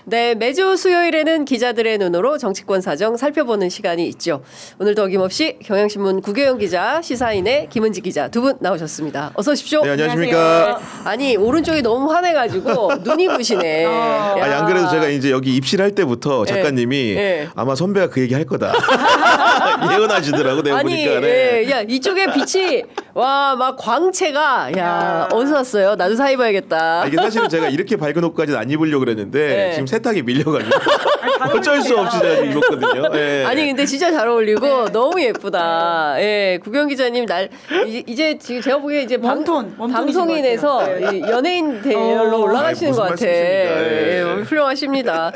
네, 매주 수요일에는 기자들의 눈으로 정치권 사정 살펴보는 시간이 있죠. 오늘도 어김없이 경향신문 구교영 기자, 시사인의 김은지 기자 두 분 나오셨습니다. 어서 오십시오. 네, 안녕하십니까. 아니, 오른쪽이 너무 화내가지고 눈이 부시네. 아니, 안 그래도 제가 이제 여기 입실할 때부터 작가님이 아마 선배가 그 얘기 할 거다. 예언하시더라고, 내가 아니, 보니까. 네. 야, 이쪽에 빛이, 와, 막 광채가, 야, 어디서 왔어요? 나도 사 입어야겠다. 이게 사실은 제가 이렇게 밝은 옷까지는 안 입으려고 그랬는데 지금 세탁이 밀려가지고 어쩔 수 없이 제가 입었거든요. 네. 아니 근데 진짜 잘 어울리고 너무 예쁘다. 예, 구경 기자님 이제 지금 제가 보기에 이제 방송인에서 연예인 대열로 올라가시는 것 같아. 예, 훌륭하십니다.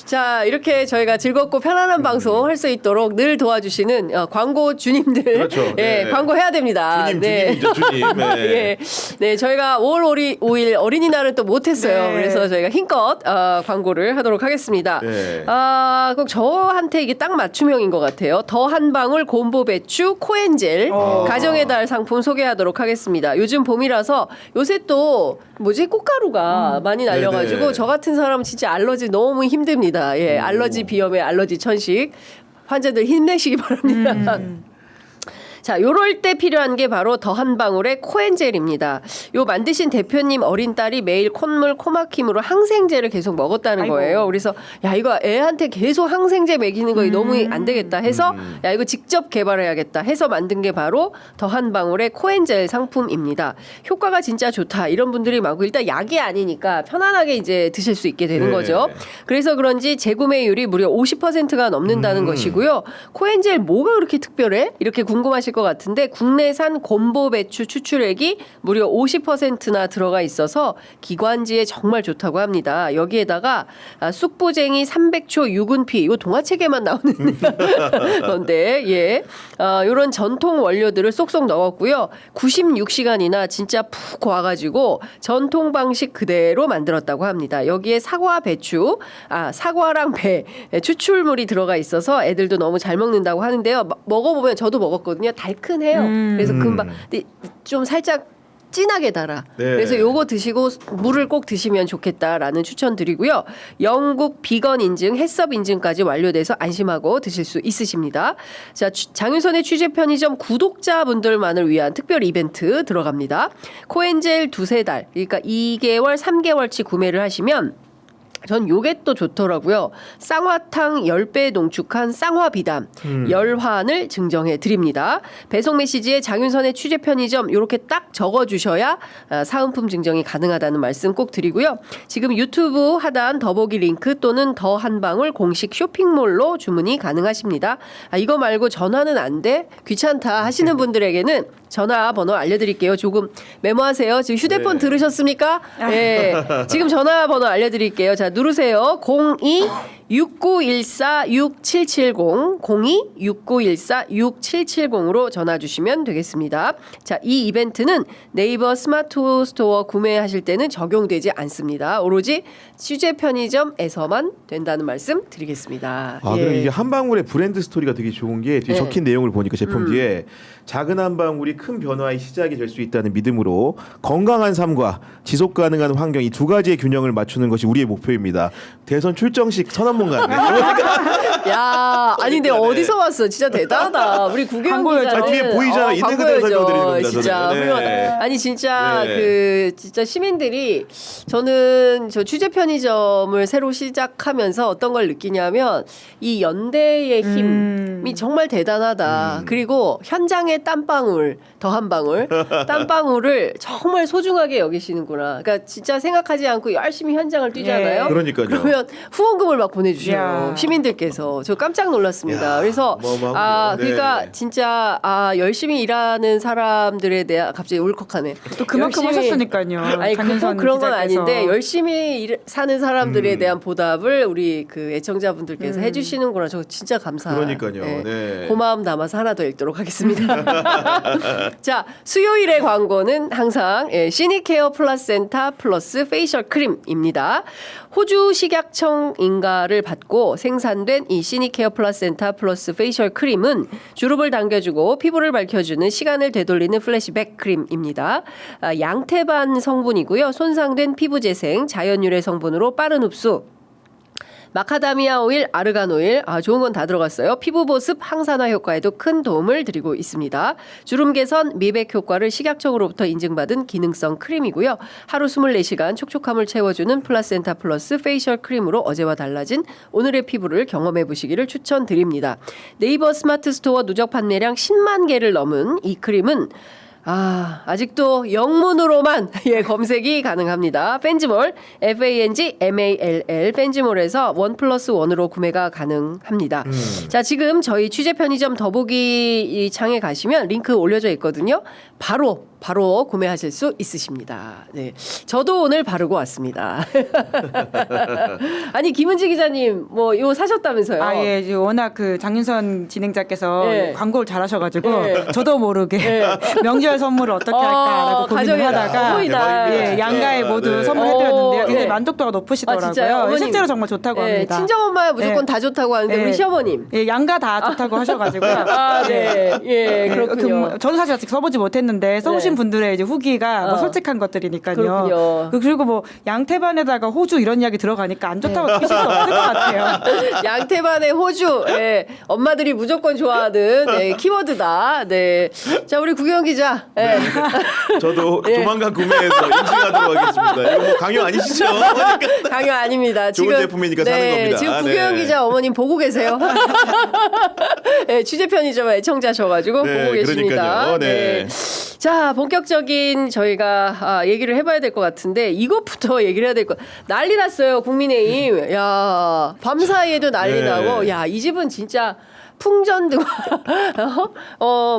자, 이렇게 저희가 즐겁고 편안한 방송 할 수 있도록 늘 도와주시는 광고 주님들, 그렇죠. 네. 광고 해야 됩니다. 주님이죠, 주님. 네. 예, 네, 저희가 5월 5일 어린이날은 또 못했어요. 네. 그래서 저희가 힘껏 광고를 하도록 하겠습니다. 네. 꼭 저한테 이게 딱 맞춤형인 것 같아요. 더 한방울 곰보 배추 코엔젤 가정의 달 상품 소개하도록 하겠습니다. 요즘 봄이라서 요새 또 꽃가루가 많이 날려가지고 네네. 저 같은 사람은 진짜 알러지 너무 힘듭니다. 예, 알러지 비염에 알러지 천식 환자들 힘내시기 바랍니다. 자, 요럴 때 필요한 게 바로 더 한방울의 코엔젤입니다. 요 만드신 대표님 어린 딸이 매일 콧물 코막힘으로 항생제를 계속 먹었다는 거예요. 그래서 야, 이거 애한테 계속 항생제 먹이는 거 너무 안 되겠다 해서 야, 이거 직접 개발해야겠다 해서 만든 게 바로 더 한방울의 코엔젤 상품입니다. 효과가 진짜 좋다 이런 분들이 많고 일단 약이 아니니까 편안하게 이제 드실 수 있게 되는 네. 거죠. 그래서 그런지 재구매율이 무려 50%가 넘는다는 것이고요. 코엔젤 뭐가 그렇게 특별해? 이렇게 궁금하실 것 같은데 국내산 곰보 배추 추출액이 무려 50%나 들어가 있어서 기관지에 정말 좋다고 합니다. 여기에다가 쑥부쟁이 300초 유분피 이거 동화책에만 나오는 건데 이런 전통 원료들을 쏙쏙 넣었고요. 96시간이나 진짜 푹 고아가지고 전통 방식 그대로 만들었다고 합니다. 여기에 사과 배추 사과랑 배 추출물이 들어가 있어서 애들도 너무 잘 먹는다고 하는데요. 먹어보면 저도 먹었거든요. 달큰해요. 그래서 금방 근데 좀 살짝 진하게 달아. 네. 그래서 요거 드시고 물을 꼭 드시면 좋겠다라는 추천드리고요. 영국 비건 인증, 햇섭 인증까지 완료돼서 안심하고 드실 수 있으십니다. 자, 장윤선의 취재 편의점 구독자분들만을 위한 특별 이벤트 들어갑니다. 코엔젤 2-3달, 그러니까 2개월, 3개월치 구매를 하시면 전 요게 또 좋더라고요. 쌍화탕 10배 농축한 쌍화비담 열환을 증정해 드립니다. 배송 메시지에 장윤선의 취재 편의점 이렇게 딱 적어주셔야 사은품 증정이 가능하다는 말씀 꼭 드리고요. 지금 유튜브 하단 더보기 링크 또는 더 한방울 공식 쇼핑몰로 주문이 가능하십니다. 이거 말고 전화는 안 돼? 귀찮다 하시는 분들에게는 전화번호 알려드릴게요. 조금 메모하세요. 지금 휴대폰 들으셨습니까? 네. 지금 전화번호 알려드릴게요. 자, 누르세요. 02-6914-6770 02-6914-6770으로 전화 주시면 되겠습니다. 자, 이 이벤트는 네이버 스마트 스토어 구매하실 때는 적용되지 않습니다. 오로지 취재 편의점에서만 된다는 말씀 드리겠습니다. 그럼 이게 한방울의 브랜드 스토리가 되게 좋은 게 뒤에 적힌 내용을 보니까 제품 뒤에 작은 한방울이 큰 변화의 시작이 될 수 있다는 믿음으로 건강한 삶과 지속 가능한 환경 이 두 가지의 균형을 맞추는 것이 우리의 목표입니다. 대선 출정식 선언문 같네. 야, 아니 근데 어디서 왔어? 진짜 대단하다. 우리 구경 기자는 뒤에 보이잖아. 있는 그대로 설명드리는 겁니다. 진짜 저는. 훌륭하다. 아니 진짜 진짜 시민들이 저는 저 취재 편의점을 새로 시작하면서 어떤 걸 느끼냐면 이 연대의 힘이 정말 대단하다. 그리고 현장의 땀방울, 더 한방울, 땀방울을 정말 소중하게 여기시는구나. 그러니까 진짜 생각하지 않고 열심히 현장을 뛰잖아요. 그러니까요. 그러면 후원금을 막 보내주셔요. 야. 시민들께서. 저 깜짝 놀랐습니다. 야, 그래서 어마어마하군요. 그러니까 진짜 열심히 일하는 사람들에 대한 갑자기 울컥하네. 또 그만큼 하셨으니까요. 아니 장윤선 그런 건 기자께서. 아닌데 열심히 사는 사람들에 대한 보답을 우리 그 애청자분들께서 해주시는구나. 저 진짜 감사해요. 그러니까요. 네. 고마움 담아서 하나 더 읽도록 하겠습니다. 자, 수요일의 광고는 항상 시니케어 플라센타 플러스 페이셜 크림입니다. 호주 식약청 인가를 받고 생산된 이 시니케어 플라센타 플러스 페이셜 크림은 주름을 당겨주고 피부를 밝혀주는 시간을 되돌리는 플래시백 크림입니다. 양태반 성분이고요. 손상된 피부 재생, 자연 유래 성분으로 빠른 흡수, 마카다미아 오일, 아르간 오일, 좋은 건 다 들어갔어요. 피부 보습, 항산화 효과에도 큰 도움을 드리고 있습니다. 주름 개선, 미백 효과를 식약청으로부터 인증받은 기능성 크림이고요. 하루 24시간 촉촉함을 채워주는 플라센타 플러스 페이셜 크림으로 어제와 달라진 오늘의 피부를 경험해 보시기를 추천드립니다. 네이버 스마트 스토어 누적 판매량 10만 개를 넘은 이 크림은 아직도 영문으로만 검색이 가능합니다. 펜지몰, FANGMALL, 펜지몰에서 1+1으로 구매가 가능합니다. 자, 지금 저희 취재 편의점 더보기 이 창에 가시면 링크 올려져 있거든요. 바로 구매하실 수 있으십니다. 네, 저도 오늘 바르고 왔습니다. 아니 김은지 기자님 뭐 이거 사셨다면서요? 예, 이제 워낙 그 장윤선 진행자께서 네. 광고를 잘하셔가지고 네. 저도 모르게 명절 선물을 어떻게 할까라고 고민을 가정의 하다가 어머니날. 예, 양가에 모두 네. 선물해드렸는데요. 굉장히 네. 만족도가 높으시더라고요. 진짜요? 어머님. 실제로 정말 좋다고 합니다. 친정 엄마야 무조건 다 좋다고 하는데 네. 우리 시어머님. 예, 양가 다 좋다고 하셔가지고요. 네, 예, 그렇군요. 저는 사실 아직 써보지 못했는데 써보신 네. 분들의 이제 후기가 뭐 솔직한 것들이니까요. 그렇군요. 그리고 뭐 양태반에다가 호주 이런 이야기 들어가니까 안 좋다고 느끼실 수 없을 것 같아요. 양태반의 호주, 엄마들이 무조건 좋아하는 키워드다. 네, 자 우리 구경 기자. 저도 예. 조만간 구매해서 인증하도록 하겠습니다. 이거 뭐 강요 아니시죠? 그러니까 강요 아닙니다. 좋은 제품이니까 사는 겁니다. 지금 네. 구경 기자 어머님 보고 계세요. 네, 취재 편의점 애청자셔가지고 네, 보고 계십니다. 그러니까요. 네. 자, 본격적인 저희가 얘기를 해봐야 될 것 같은데 이것부터 얘기를 해야 될 것. 난리 났어요, 국민의힘. 야, 밤 사이에도 난리 네. 나고, 야, 이 집은 진짜. 풍전등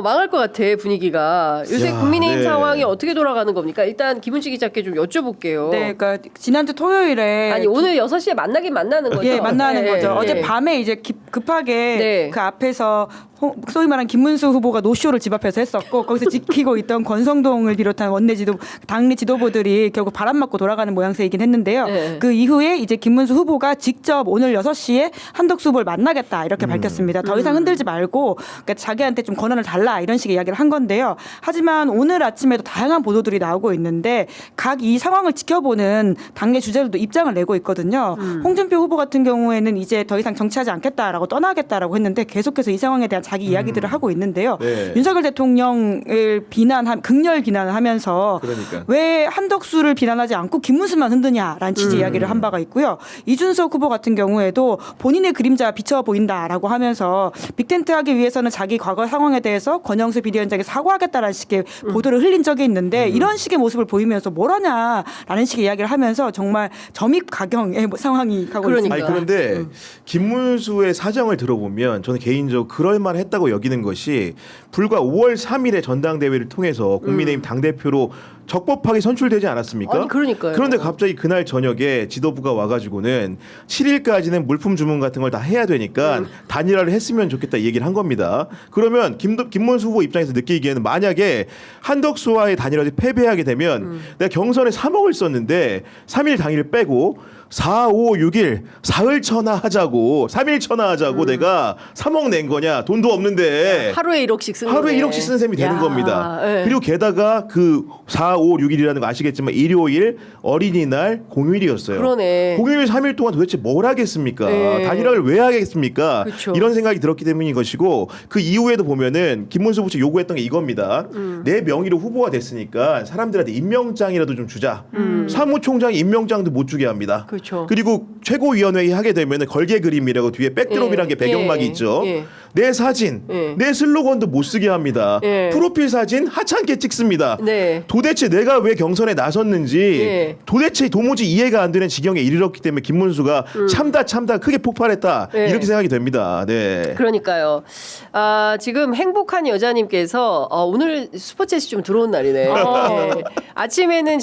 망할 것 같아 분위기가. 요새 야, 국민의힘 네. 상황이 어떻게 돌아가는 겁니까? 일단 김은지 기자께 좀 여쭤볼게요. 네, 그러니까 지난주 토요일에 아니 오늘 6시에 만나긴 만나는 거죠? 예, 만나는 네, 거죠. 네. 어제 밤에 이제 급하게 네. 그 앞에서 소위 말하는 김문수 후보가 노쇼를 집 앞에서 했었고 거기서 지키고 있던 권성동을 비롯한 원내 지도 당내 지도부들이 결국 바람 맞고 돌아가는 모양새이긴 했는데요. 네. 그 이후에 이제 김문수 후보가 직접 오늘 6시에 한덕수 후보를 만나겠다 이렇게 밝혔습니다. 더 이상 흔들지 말고 그러니까 자기한테 좀 권한을 달라 이런 식의 이야기를 한 건데요. 하지만 오늘 아침에도 다양한 보도들이 나오고 있는데 각 이 상황을 지켜보는 당내 주자들도 입장을 내고 있거든요. 홍준표 후보 같은 경우에는 이제 더 이상 정치하지 않겠다라고 떠나겠다라고 했는데 계속해서 이 상황에 대한 자기 이야기들을 하고 있는데요. 네. 윤석열 대통령을 극렬 비난을 하면서 그러니까. 왜 한덕수를 비난하지 않고 김문수만 흔드냐라는 취지 이야기를 한 바가 있고요. 이준석 후보 같은 경우에도 본인의 그림자 비쳐 보인다라고 하면서 빅텐트 하기 위해서는 자기 과거 상황에 대해서 권영수 비대위원장에 사과하겠다라는 식의 보도를 흘린 적이 있는데 이런 식의 모습을 보이면서 뭘 하냐라는 식의 이야기를 하면서 정말 점입가경의 상황이 가고 그러니까. 있습니다. 아니 그런데 김문수의 사정을 들어보면 저는 개인적으로 그럴만했다고 여기는 것이 불과 5월 3일에 전당대회를 통해서 국민의힘 당대표로 적법하게 선출되지 않았습니까? 아니, 그러니까요. 그런데 갑자기 그날 저녁에 지도부가 와가지고는 7일까지는 물품 주문 같은 걸 다 해야 되니까 단일화를 했으면 좋겠다 이 얘기를 한 겁니다. 그러면 김문수 후보 입장에서 느끼기에는 만약에 한덕수와의 단일화를 패배하게 되면 내가 경선에 3억을 썼는데 3일 당일 빼고 4, 5, 6일 사흘 천하하자고 3일 천하하자고 내가 3억 낸 거냐 돈도 없는데 하루에 1억씩 쓰는 하루에 거네. 1억씩 쓰는 셈이 되는 야, 겁니다. 예. 그리고 게다가 그 4, 5, 6일이라는 거 아시겠지만 일요일 어린이날 공휴일이었어요. 그러네. 공휴일 3일 동안 도대체 뭘 하겠습니까? 예. 단일화를 왜 하겠습니까? 그쵸. 이런 생각이 들었기 때문인 것이고 그 이후에도 보면은 김문수 후보 측 요구했던 게 이겁니다. 내 명의로 후보가 됐으니까 사람들한테 임명장이라도 좀 주자. 사무총장 임명장도 못 주게 합니다. 그렇죠. 그리고 최고위원회의 하게 되면은 걸개 그림이라고 뒤에 백드롭이라는 게 배경막이 예. 있죠. 예. 내 사진, 예. 내 슬로건도 못 쓰게 합니다. 예. 프로필 사진 하찮게 찍습니다. 네. 도대체 내가 왜 경선에 나섰는지 예. 도대체 도무지 이해가 안 되는 지경에 이르렀기 때문에 김문수가 참다 크게 폭발했다 예. 이렇게 생각이 됩니다. 네. 그러니까요. 지금 행복한 여자님께서 오늘 슈퍼챗이 좀 들어온 날이네. 네. 아침에는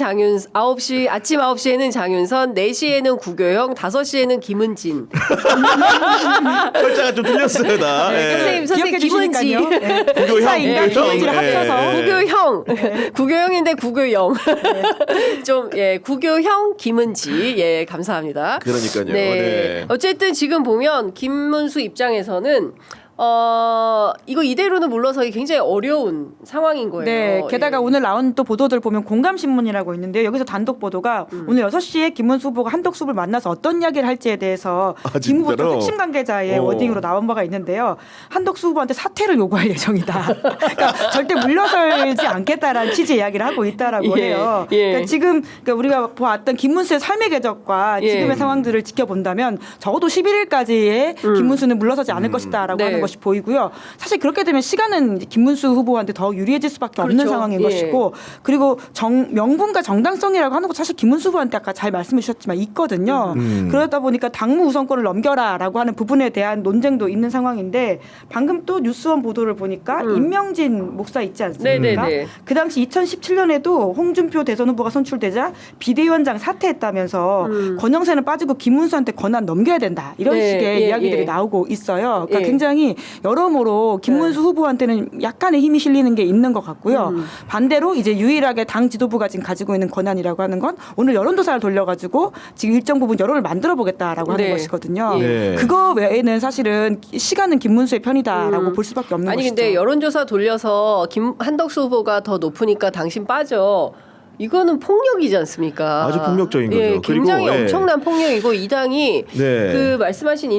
아침 9시에는 장윤선, 4시에는 구교형, 5시에는 김은진. 글자가 좀 틀렸어요, 다. 예. 선생님 김은지. 기억해 주시니까요. 네. 구교형, 사인과 구교형. 김은지를 예. 합쳐서 구교형. 구교형인데 구교형. 좀 구교형 김은지. 감사합니다. 그러니까요. 네. 어쨌든 지금 보면 김문수 입장에서는 이거 이대로는 물러서기 굉장히 어려운 상황인 거예요. 네, 게다가 예. 오늘 나온 또 보도들 보면 공감신문이라고 있는데요. 여기서 단독 보도가 오늘 6시에 김문수 후보가 한덕수 후보를 만나서 어떤 이야기를 할지에 대해서 김 후보 쪽 진짜로? 핵심 관계자의 워딩으로 나온 바가 있는데요. 한덕수 후보한테 사퇴를 요구할 예정이다. 그러니까 절대 물러설지 않겠다라는 취지의 이야기를 하고 있다라고 예, 해요. 예. 그러니까 지금 우리가 보았던 김문수의 삶의 궤적과 예. 지금의 상황들을 지켜본다면 적어도 11일까지의 김문수는 물러서지 않을 것이다라고 네. 하는 것이 보이고요. 사실 그렇게 되면 시간은 김문수 후보한테 더 유리해질 수밖에 없는 그렇죠. 상황인 예. 것이고 그리고 명분과 정당성이라고 하는 것 사실 김문수 후보한테 아까 잘 말씀해 주셨지만 있거든요. 그러다 보니까 당무 우선권을 넘겨라라고 하는 부분에 대한 논쟁도 있는 상황인데 방금 또 뉴스원 보도를 보니까 임명진 목사 있지 않습니까? 네네네. 그 당시 2017년에도 홍준표 대선 후보가 선출되자 비대위원장 사퇴했다면서 권영세는 빠지고 김문수한테 권한 넘겨야 된다 이런 네, 식의 예, 이야기들이 예. 나오고 있어요. 그러니까 예. 굉장히 여러모로 김문수 후보한테는 약간의 힘이 실리는 게 있는 것 같고요. 반대로 이제 유일하게 당 지도부가 지금 가지고 있는 권한이라고 하는 건 오늘 여론조사를 돌려가지고 지금 일정 부분 여론을 만들어 보겠다라고 하는 네. 것이거든요. 네. 그거 외에는 사실은 시간은 김문수의 편이다라고 볼 수밖에 없는 아니 것이죠. 근데 여론조사 돌려서 한덕수 후보가 더 높으니까 당신 빠져. 이거는 폭력이지 않습니까? 아주 폭력적인 거죠. 예, 그리고, 굉장히 예. 엄청난 폭력이고 이 당이 네. 그 말씀하신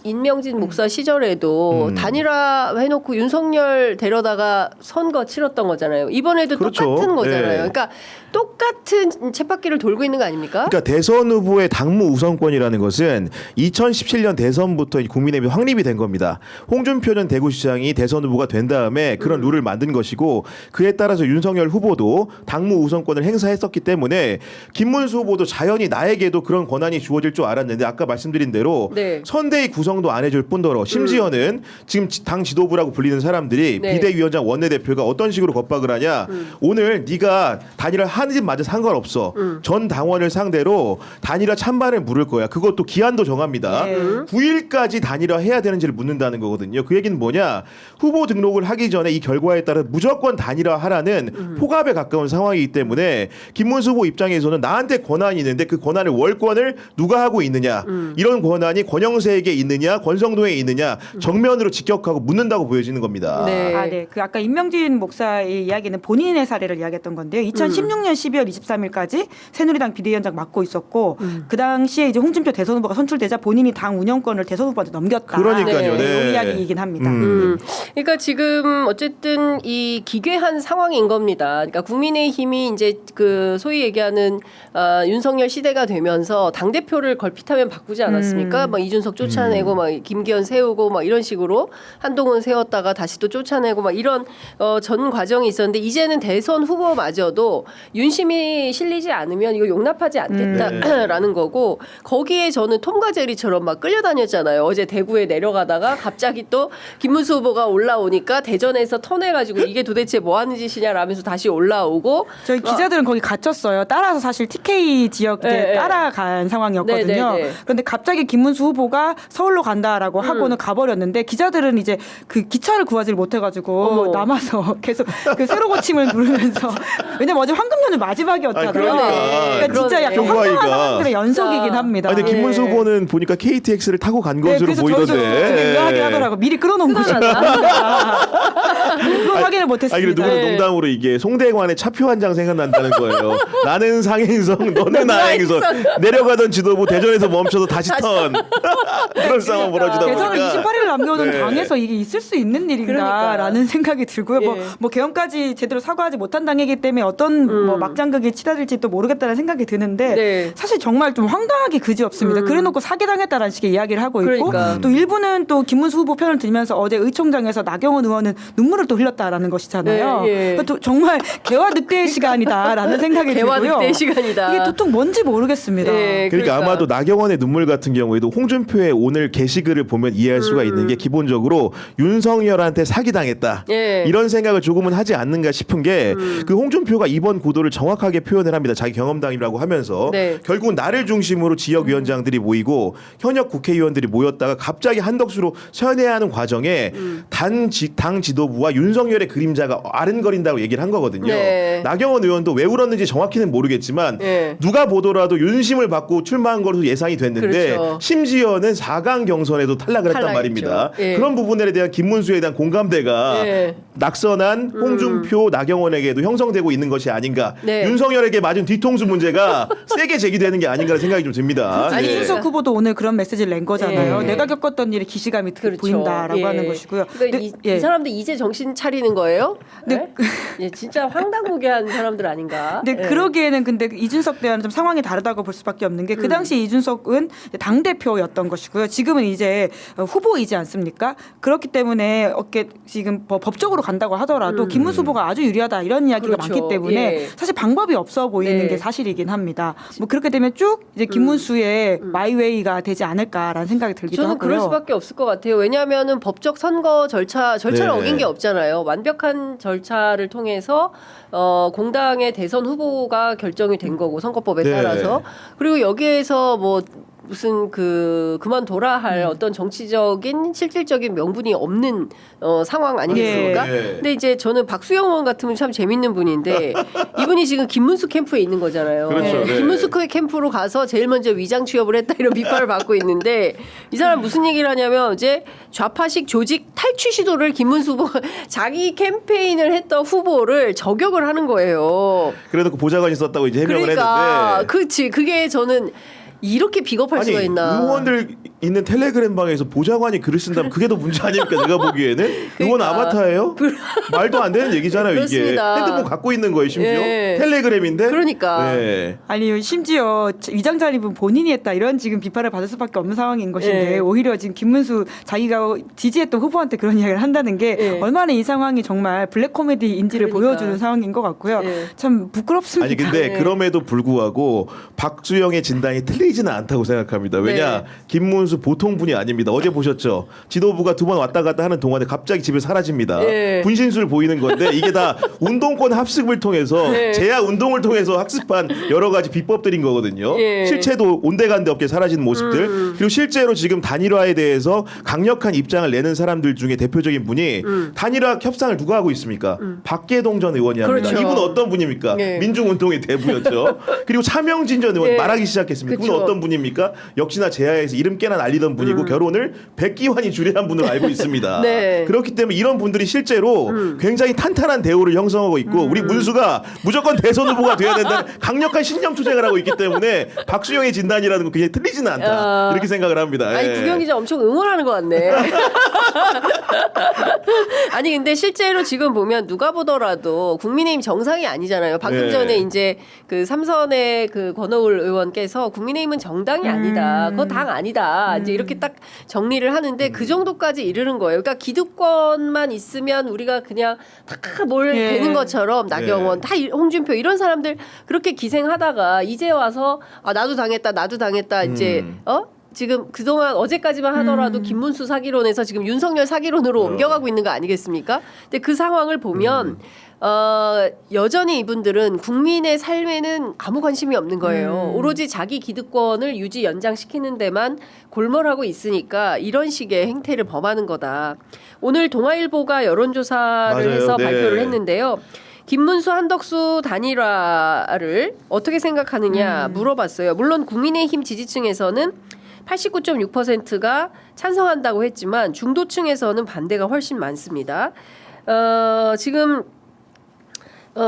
임명진 목사 시절에도 단일화 해놓고 윤석열 데려다가 선거 치렀던 거잖아요. 이번에도 그렇죠. 똑같은 거잖아요. 예. 그러니까 똑같은 쳇바퀴를 돌고 있는 거 아닙니까? 그러니까 대선 후보의 당무 우선권이라는 것은 2017년 대선부터 국민의힘이 확립이 된 겁니다. 홍준표 전 대구시장이 대선 후보가 된 다음에 그런 룰을 만든 것이고 그에 따라서 윤석열 후보도 당무 우선권을 행사했었기 때문에 김문수 후보도 자연히 나에게도 그런 권한이 주어질 줄 알았는데 아까 말씀드린 대로 네. 선대위 구성도 안 해줄 뿐더러 심지어는 지금 당 지도부라고 불리는 사람들이 네. 비대위원장 원내대표가 어떤 식으로 겁박을 하냐 오늘 네가 단일화 하는지 마저 상관없어. 전 당원을 상대로 단일화 찬반을 물을 거야. 그것도 기한도 정합니다. 네. 9일까지 단일화 해야 되는지를 묻는다는 거거든요. 그 얘기는 뭐냐? 후보 등록을 하기 전에 이 결과에 따라 무조건 단일화 하라는 포갑에 가까운 상황이기 때문에 김문수 후보 입장에서는 나한테 권한이 있는데 그 권한을 월권을 누가 하고 있느냐? 이런 권한이 권영세에게 있느냐? 권성동에게 있느냐? 정면으로 직격하고 묻는다고 보여지는 겁니다. 네. 네. 그 아까 임명진 목사의 이야기는 본인의 사례를 이야기했던 건데요. 2016년 12월 23일까지 새누리당 비대위원장 맡고 있었고 그 당시에 이제 홍준표 대선 후보가 선출되자 본인이 당 운영권을 대선 후보한테 넘겼다. 그러니까요. 네. 이 이야기이긴 합니다. 그러니까 지금 어쨌든 이 기괴한 상황인 겁니다. 그러니까 국민의힘이 이제 그 소위 얘기하는 윤석열 시대가 되면서 당 대표를 걸핏하면 바꾸지 않았습니까? 막 이준석 쫓아내고 막 김기현 세우고 막 이런 식으로 한동훈 세웠다가 다시 또 쫓아내고 막 이런 전 과정이 있었는데 이제는 대선 후보마저도 윤심이 실리지 않으면 이거 용납하지 않겠다라는 거고 거기에 저는 톰과 제리처럼 막 끌려다녔잖아요. 어제 대구에 내려가다가 갑자기 또 김문수 후보가 올라오니까 대전에서 터내가지고 이게 도대체 뭐 하는 짓이냐라면서 다시 올라오고 저희 기자들은 거기 갇혔어요. 따라서 사실 TK 지역 이제 네, 따라간 상황이었거든요. 네, 네. 그런데 갑자기 김문수 후보가 서울로 간다라고 하고는 가버렸는데 기자들은 이제 그 기차를 구하지 못해가지고 어머. 남아서 계속 그 새로 고침을 누르면서 왜냐면 어제 황금연휴 마지막이었잖아요. 아니, 그러니까. 진짜 그러네. 약간 경과이가. 황당한 상황들의 연속이긴 진짜. 합니다. 아니 근데 김문수 예. 후보는 보니까 KTX를 타고 간 것으로 그래서 보이던데. 저도 유명하게 하더라고. 미리 끊어놓은 거죠. 그건 확인을 아니 그래 못했습니다. 누구는 네. 농담으로 이게 송대관의 차표 한 장 생각난다는 거예요. 나는 상행성, 너는 하행성. 내려가던 지도부 대전에서 멈춰서 다시 턴. 그런 상황 벌어지다 대선을 보니까. 28일 남겨놓은 네. 당에서 이게 있을 수 있는 그러니까. 일인가라는 생각이 들고요. 예. 뭐 개헌까지 제대로 사과하지 못한 당이기 때문에 어떤 뭐 막장극이 치닫을지 또 모르겠다는 생각이 드는데 네. 사실 정말 좀 황당하게 그지없습니다. 그래놓고 사기당했다라는 식의 이야기를 하고 있고 그러니까. 또 일부는 또 김문수 후보 편을 들면서 어제 의총장에서 나경원 의원은 눈물을 또 흘렸다라는 것이잖아요. 네, 예. 그러니까 또 정말 개화 늑대의 시간이다라는 생각이 개화 들고요. 늑대의 시간이다. 이게 도통 뭔지 모르겠습니다. 네, 그러니까 아마도 나경원의 눈물 같은 경우에도 홍준표의 오늘 게시글을 보면 이해할 수가 있는 게 기본적으로 윤석열한테 사기당했다. 예. 이런 생각을 조금은 하지 않는가 싶은 게 그 홍준표가 이번 구도를 정확하게 표현을 합니다. 자기 경험담이라고 하면서 네. 결국은 나를 중심으로 지역위원장들이 모이고 현역 국회의원들이 모였다가 갑자기 한덕수로 선회하는 과정에 당 지도부와 윤석열의 그림자가 아른거린다고 얘기를 한 거거든요. 네. 나경원 의원도 울어도 왜 울었는지 정확히는 모르겠지만 예. 누가 보더라도 윤심을 받고 출마한 걸로 예상이 됐는데 그렇죠. 심지어는 4강 경선에도 탈락을 했단 탈락했죠. 말입니다. 예. 그런 부분에 대한 김문수에 대한 공감대가 예. 낙선한 홍준표, 나경원에게도 형성되고 있는 것이 아닌가. 네. 윤석열에게 맞은 뒤통수 문제가 세게 제기되는 게 아닌가라는 생각이 좀 듭니다. 아니, 네. 이준석 후보도 오늘 그런 메시지를 낸 거잖아요. 예. 내가 겪었던 일에 기시감이 그렇죠. 보인다라고 예. 하는 것이고요. 그러니까 근데, 이 사람들 이제 정신 차리는 거예요? 네. 예, 진짜 황당무계한 사람들 아닌가? 근데 예. 그러기에는 근데 이준석 대와는 좀 상황이 다르다고 볼 수밖에 없는 게 그 당시 이준석은 당 대표였던 것이고요. 지금은 이제 후보이지 않습니까? 그렇기 때문에 어깨 지금 법적으로 간다고 하더라도 김문수 후보가 아주 유리하다 이런 이야기가 그렇죠. 많기 때문에 예. 사실 방법이 없어 보이는 네. 게 사실이긴 합니다. 뭐 그렇게 되면 쭉 이제 김문수의 마이웨이가 되지 않을까라는 생각이 들기도 저는 하고요. 그럴 수밖에 없을 것 같아요. 왜냐하면은 법적 선거 절차를 네. 어긴 게 없잖아요. 완벽한 절차를 통해서 공당의 대선 후보가 결정이 된 거고 선거법에 네. 따라서 그리고 여기에서 뭐 무슨 그만둬라 할 어떤 정치적인 실질적인 명분이 없는 상황 아니겠습니까? 예. 근데 이제 저는 박수영 의원 같으면 참 재밌는 분인데 이분이 지금 김문수 캠프에 있는 거잖아요. 그렇죠. 네. 김문수 캠프로 가서 제일 먼저 위장 취업을 했다 이런 비판을 받고 있는데 이 사람 무슨 얘기를 하냐면 이제 좌파식 조직 탈취 시도를 김문수 후보가 자기 캠페인을 했던 후보를 저격을 하는 거예요. 그래놓고 보좌관이 썼다고 이제 해명을 그러니까 했는데. 그렇지 그게 저는 이렇게 비겁할 수가 있나? 의원들 있는 텔레그램 방에서 보좌관이 글을 쓴다면 그게 더 문제 아닙니까? 내가 보기에는 의원 그러니까. 아바타예요? 말도 안 되는 얘기잖아요. 그렇습니다. 이게 핸드폰 갖고 있는 거예요, 심지어 예. 텔레그램인데. 그러니까. 네. 아니 심지어 위장자립은 본인이 했다 이런 지금 비판을 받을 수밖에 없는 상황인 것인데 예. 오히려 지금 김문수 자기가 지지했던 후보한테 그런 이야기를 한다는 게 예. 얼마나 이 상황이 정말 블랙 코미디인지를 그러니까. 보여주는 상황인 것 같고요. 예. 참 부끄럽습니다. 아니 근데 네. 그럼에도 불구하고 박수영의 진단이 틀리지는 않다고 생각합니다. 왜냐 네. 김문수 보통 분이 아닙니다. 어제 보셨죠? 지도부가 2번 왔다 갔다 하는 동안에 갑자기 집에 사라집니다. 네. 분신술 보이는 건데 이게 다 운동권 합습을 통해서 네. 제야 운동을 통해서 학습한 여러 가지 비법들인 거거든요. 예. 실체도 온데간데 없게 사라지는 모습들 그리고 실제로 지금 단일화에 대해서 강력한 입장을 내는 사람들 중에 대표적인 분이 단일화 협상을 누가 하고 있습니까? 박계동 전 의원이 합니다. 그렇죠. 이분 어떤 분입니까? 예. 민중운동의 대부였죠. 그리고 차명진 전 의원 예. 말하기 시작했습니다. 그분 그쵸. 어떤 분입니까? 역시나 제야에서 이름 깨나 날리던 분이고 결혼을 백기환이 주례한 분으로 알고 있습니다. 네. 그렇기 때문에 이런 분들이 실제로 굉장히 탄탄한 대우를 형성하고 있고 우리 문수가 무조건 대선 후보가 돼야 된다는 강력한 신념 투쟁을 하고 있기 때문에 박수영의 진단이라는 건 굉장히 틀리지는 않다. 이렇게 생각을 합니다. 아니 예. 구경 기자 엄청 응원하는 것 같네. 아니 근데 실제로 지금 보면 누가 보더라도 국민의힘 정상이 아니잖아요. 방금 네. 전에 이제 그 삼선의 그 권오을 의원께서 국민의힘은 정당이 아니다. 그거 당 아니다. 이제 이렇게 딱 정리를 하는데 그 정도까지 이르는 거예요. 그러니까 기득권만 있으면 우리가 그냥 다 뭘 예. 되는 것처럼 나경원, 다 홍준표 이런 사람들 그렇게 기생하다가 이제 와서 아 나도 당했다 이제 지금 그동안 어제까지만 하더라도 김문수 사기론에서 지금 윤석열 사기론으로 옮겨가고 있는 거 아니겠습니까? 근데 그 상황을 보면 여전히 이분들은 국민의 삶에는 아무 관심이 없는 거예요. 오로지 자기 기득권을 유지 연장시키는 데만 골몰하고 있으니까 이런 식의 행태를 범하는 거다. 오늘 동아일보가 여론조사를 맞아요. 해서 네. 발표를 했는데요. 김문수 한덕수 단일화를 어떻게 생각하느냐 물어봤어요. 물론 국민의힘 지지층에서는 89.6%가 찬성한다고 했지만 중도층에서는 반대가 훨씬 많습니다. 지금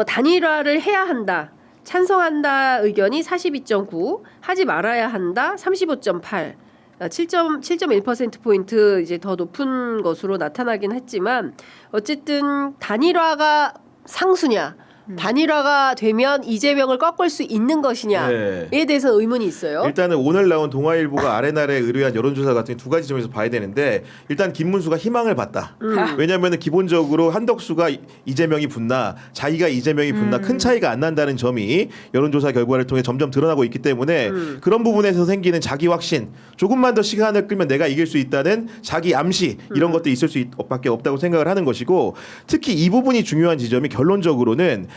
단일화를 해야 한다. 찬성한다 의견이 42.9, 하지 말아야 한다 35.8. 7.1%포인트 이제 더 높은 것으로 나타나긴 했지만 어쨌든 단일화가 상수냐 단일화가 되면 이재명을 꺾을 수 있는 것이냐에 네. 대해서 의문이 있어요. 일단은 오늘 나온 동아일보가 아레날에 의뢰한 여론조사 같은 두 가지 점에서 봐야 되는데 일단 김문수가 희망을 봤다. 왜냐하면 기본적으로 한덕수가 이재명이 붙나 자기가 이재명이 붙나 큰 차이가 안 난다는 점이 여론조사 결과를 통해 점점 드러나고 있기 때문에 그런 부분에서 생기는 자기 확신 조금만 더 시간을 끌면 내가 이길 수 있다는 자기 암시 이런 것도 있을 수밖에 없다고 생각을 하는 것이고 특히 이 부분이 중요한 지점이 결론적으로는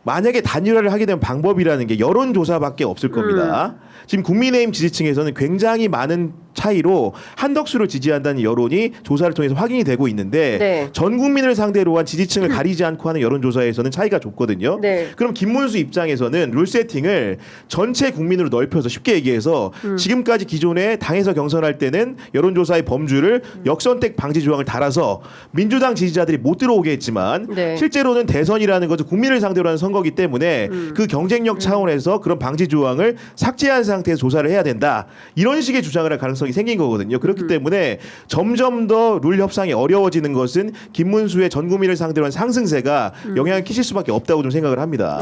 만약에 단일화를 하게 되면 방법이라는 게 여론조사밖에 없을 겁니다. 지금 국민의힘 지지층에서는 굉장히 많은 차이로 한덕수를 지지한다는 여론이 조사를 통해서 확인이 되고 있는데 네. 전 국민을 상대로 한 지지층을 가리지 않고 하는 여론조사에서는 차이가 좁거든요. 네. 그럼 김문수 입장에서는 룰 세팅을 전체 국민으로 넓혀서 쉽게 얘기해서 지금까지 기존에 당에서 경선할 때는 여론조사의 범주를 역선택 방지 조항을 달아서 민주당 지지자들이 못 들어오게 했지만 네. 실제로는 대선이라는 것은 국민을 상대로 하는 선거기 때문에 그 경쟁력 차원에서 그런 방지 조항을 삭제한 상태에서 조사를 해야 된다. 이런 식의 주장을 할 가능성이 생긴 거거든요. 그렇기 때문에 점점 더 룰 협상이 어려워지는 것은 김문수의 전 국민을 상대로 한 상승세가 영향을 끼칠 수밖에 없다고 좀 생각을 합니다.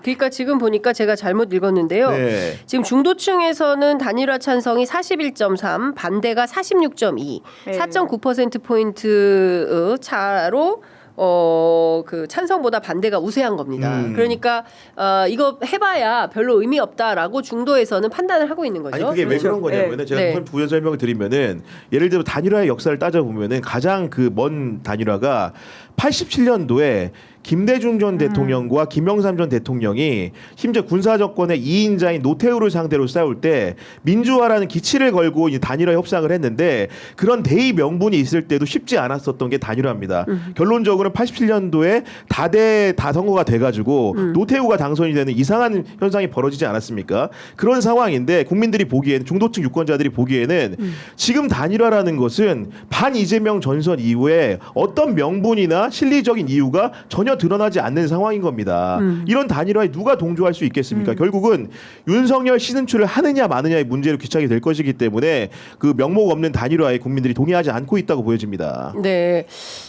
그러니까 지금 보니까 제가 잘못 읽었는데요. 네. 지금 중도층에서는 단일화 찬성이 41.3, 반대가 46.2, 네. 4.9%포인트 차로 그 찬성보다 반대가 우세한 겁니다. 그러니까 이거 해봐야 별로 의미 없다라고 중도에서는 판단을 하고 있는 거죠. 아니 그게 왜 그런 거냐면은 네. 제가 네. 한번 부연 설명을 드리면은 예를 들어 단일화의 역사를 따져보면은 가장 그 먼 단일화가 87년도에 김대중 전 대통령과 김영삼 전 대통령이 심지어 군사 정권의 2인자인 노태우를 상대로 싸울 때 민주화라는 기치를 걸고 이 단일화 협상을 했는데 그런 대의 명분이 있을 때도 쉽지 않았었던 게 단일화입니다. 결론적으로 87년도에 다 선거가 돼가지고 노태우가 당선이 되는 이상한 현상이 벌어지지 않았습니까? 그런 상황인데 국민들이 보기에는 중도층 유권자들이 보기에는 지금 단일화라는 것은 반 이재명 전선 이후에 어떤 명분이나 실리적인 이유가 전혀 드러나지 않는 상황인 겁니다. 이런 단일화에 누가 동조할 수 있겠습니까? 결국은 윤석열 신은출을 하느냐 마느냐의 문제로 귀착이 될 것이기 때문에 그 명목 없는 단일화에 국민들이 동의하지 않고 있다고 보여집니다. 네.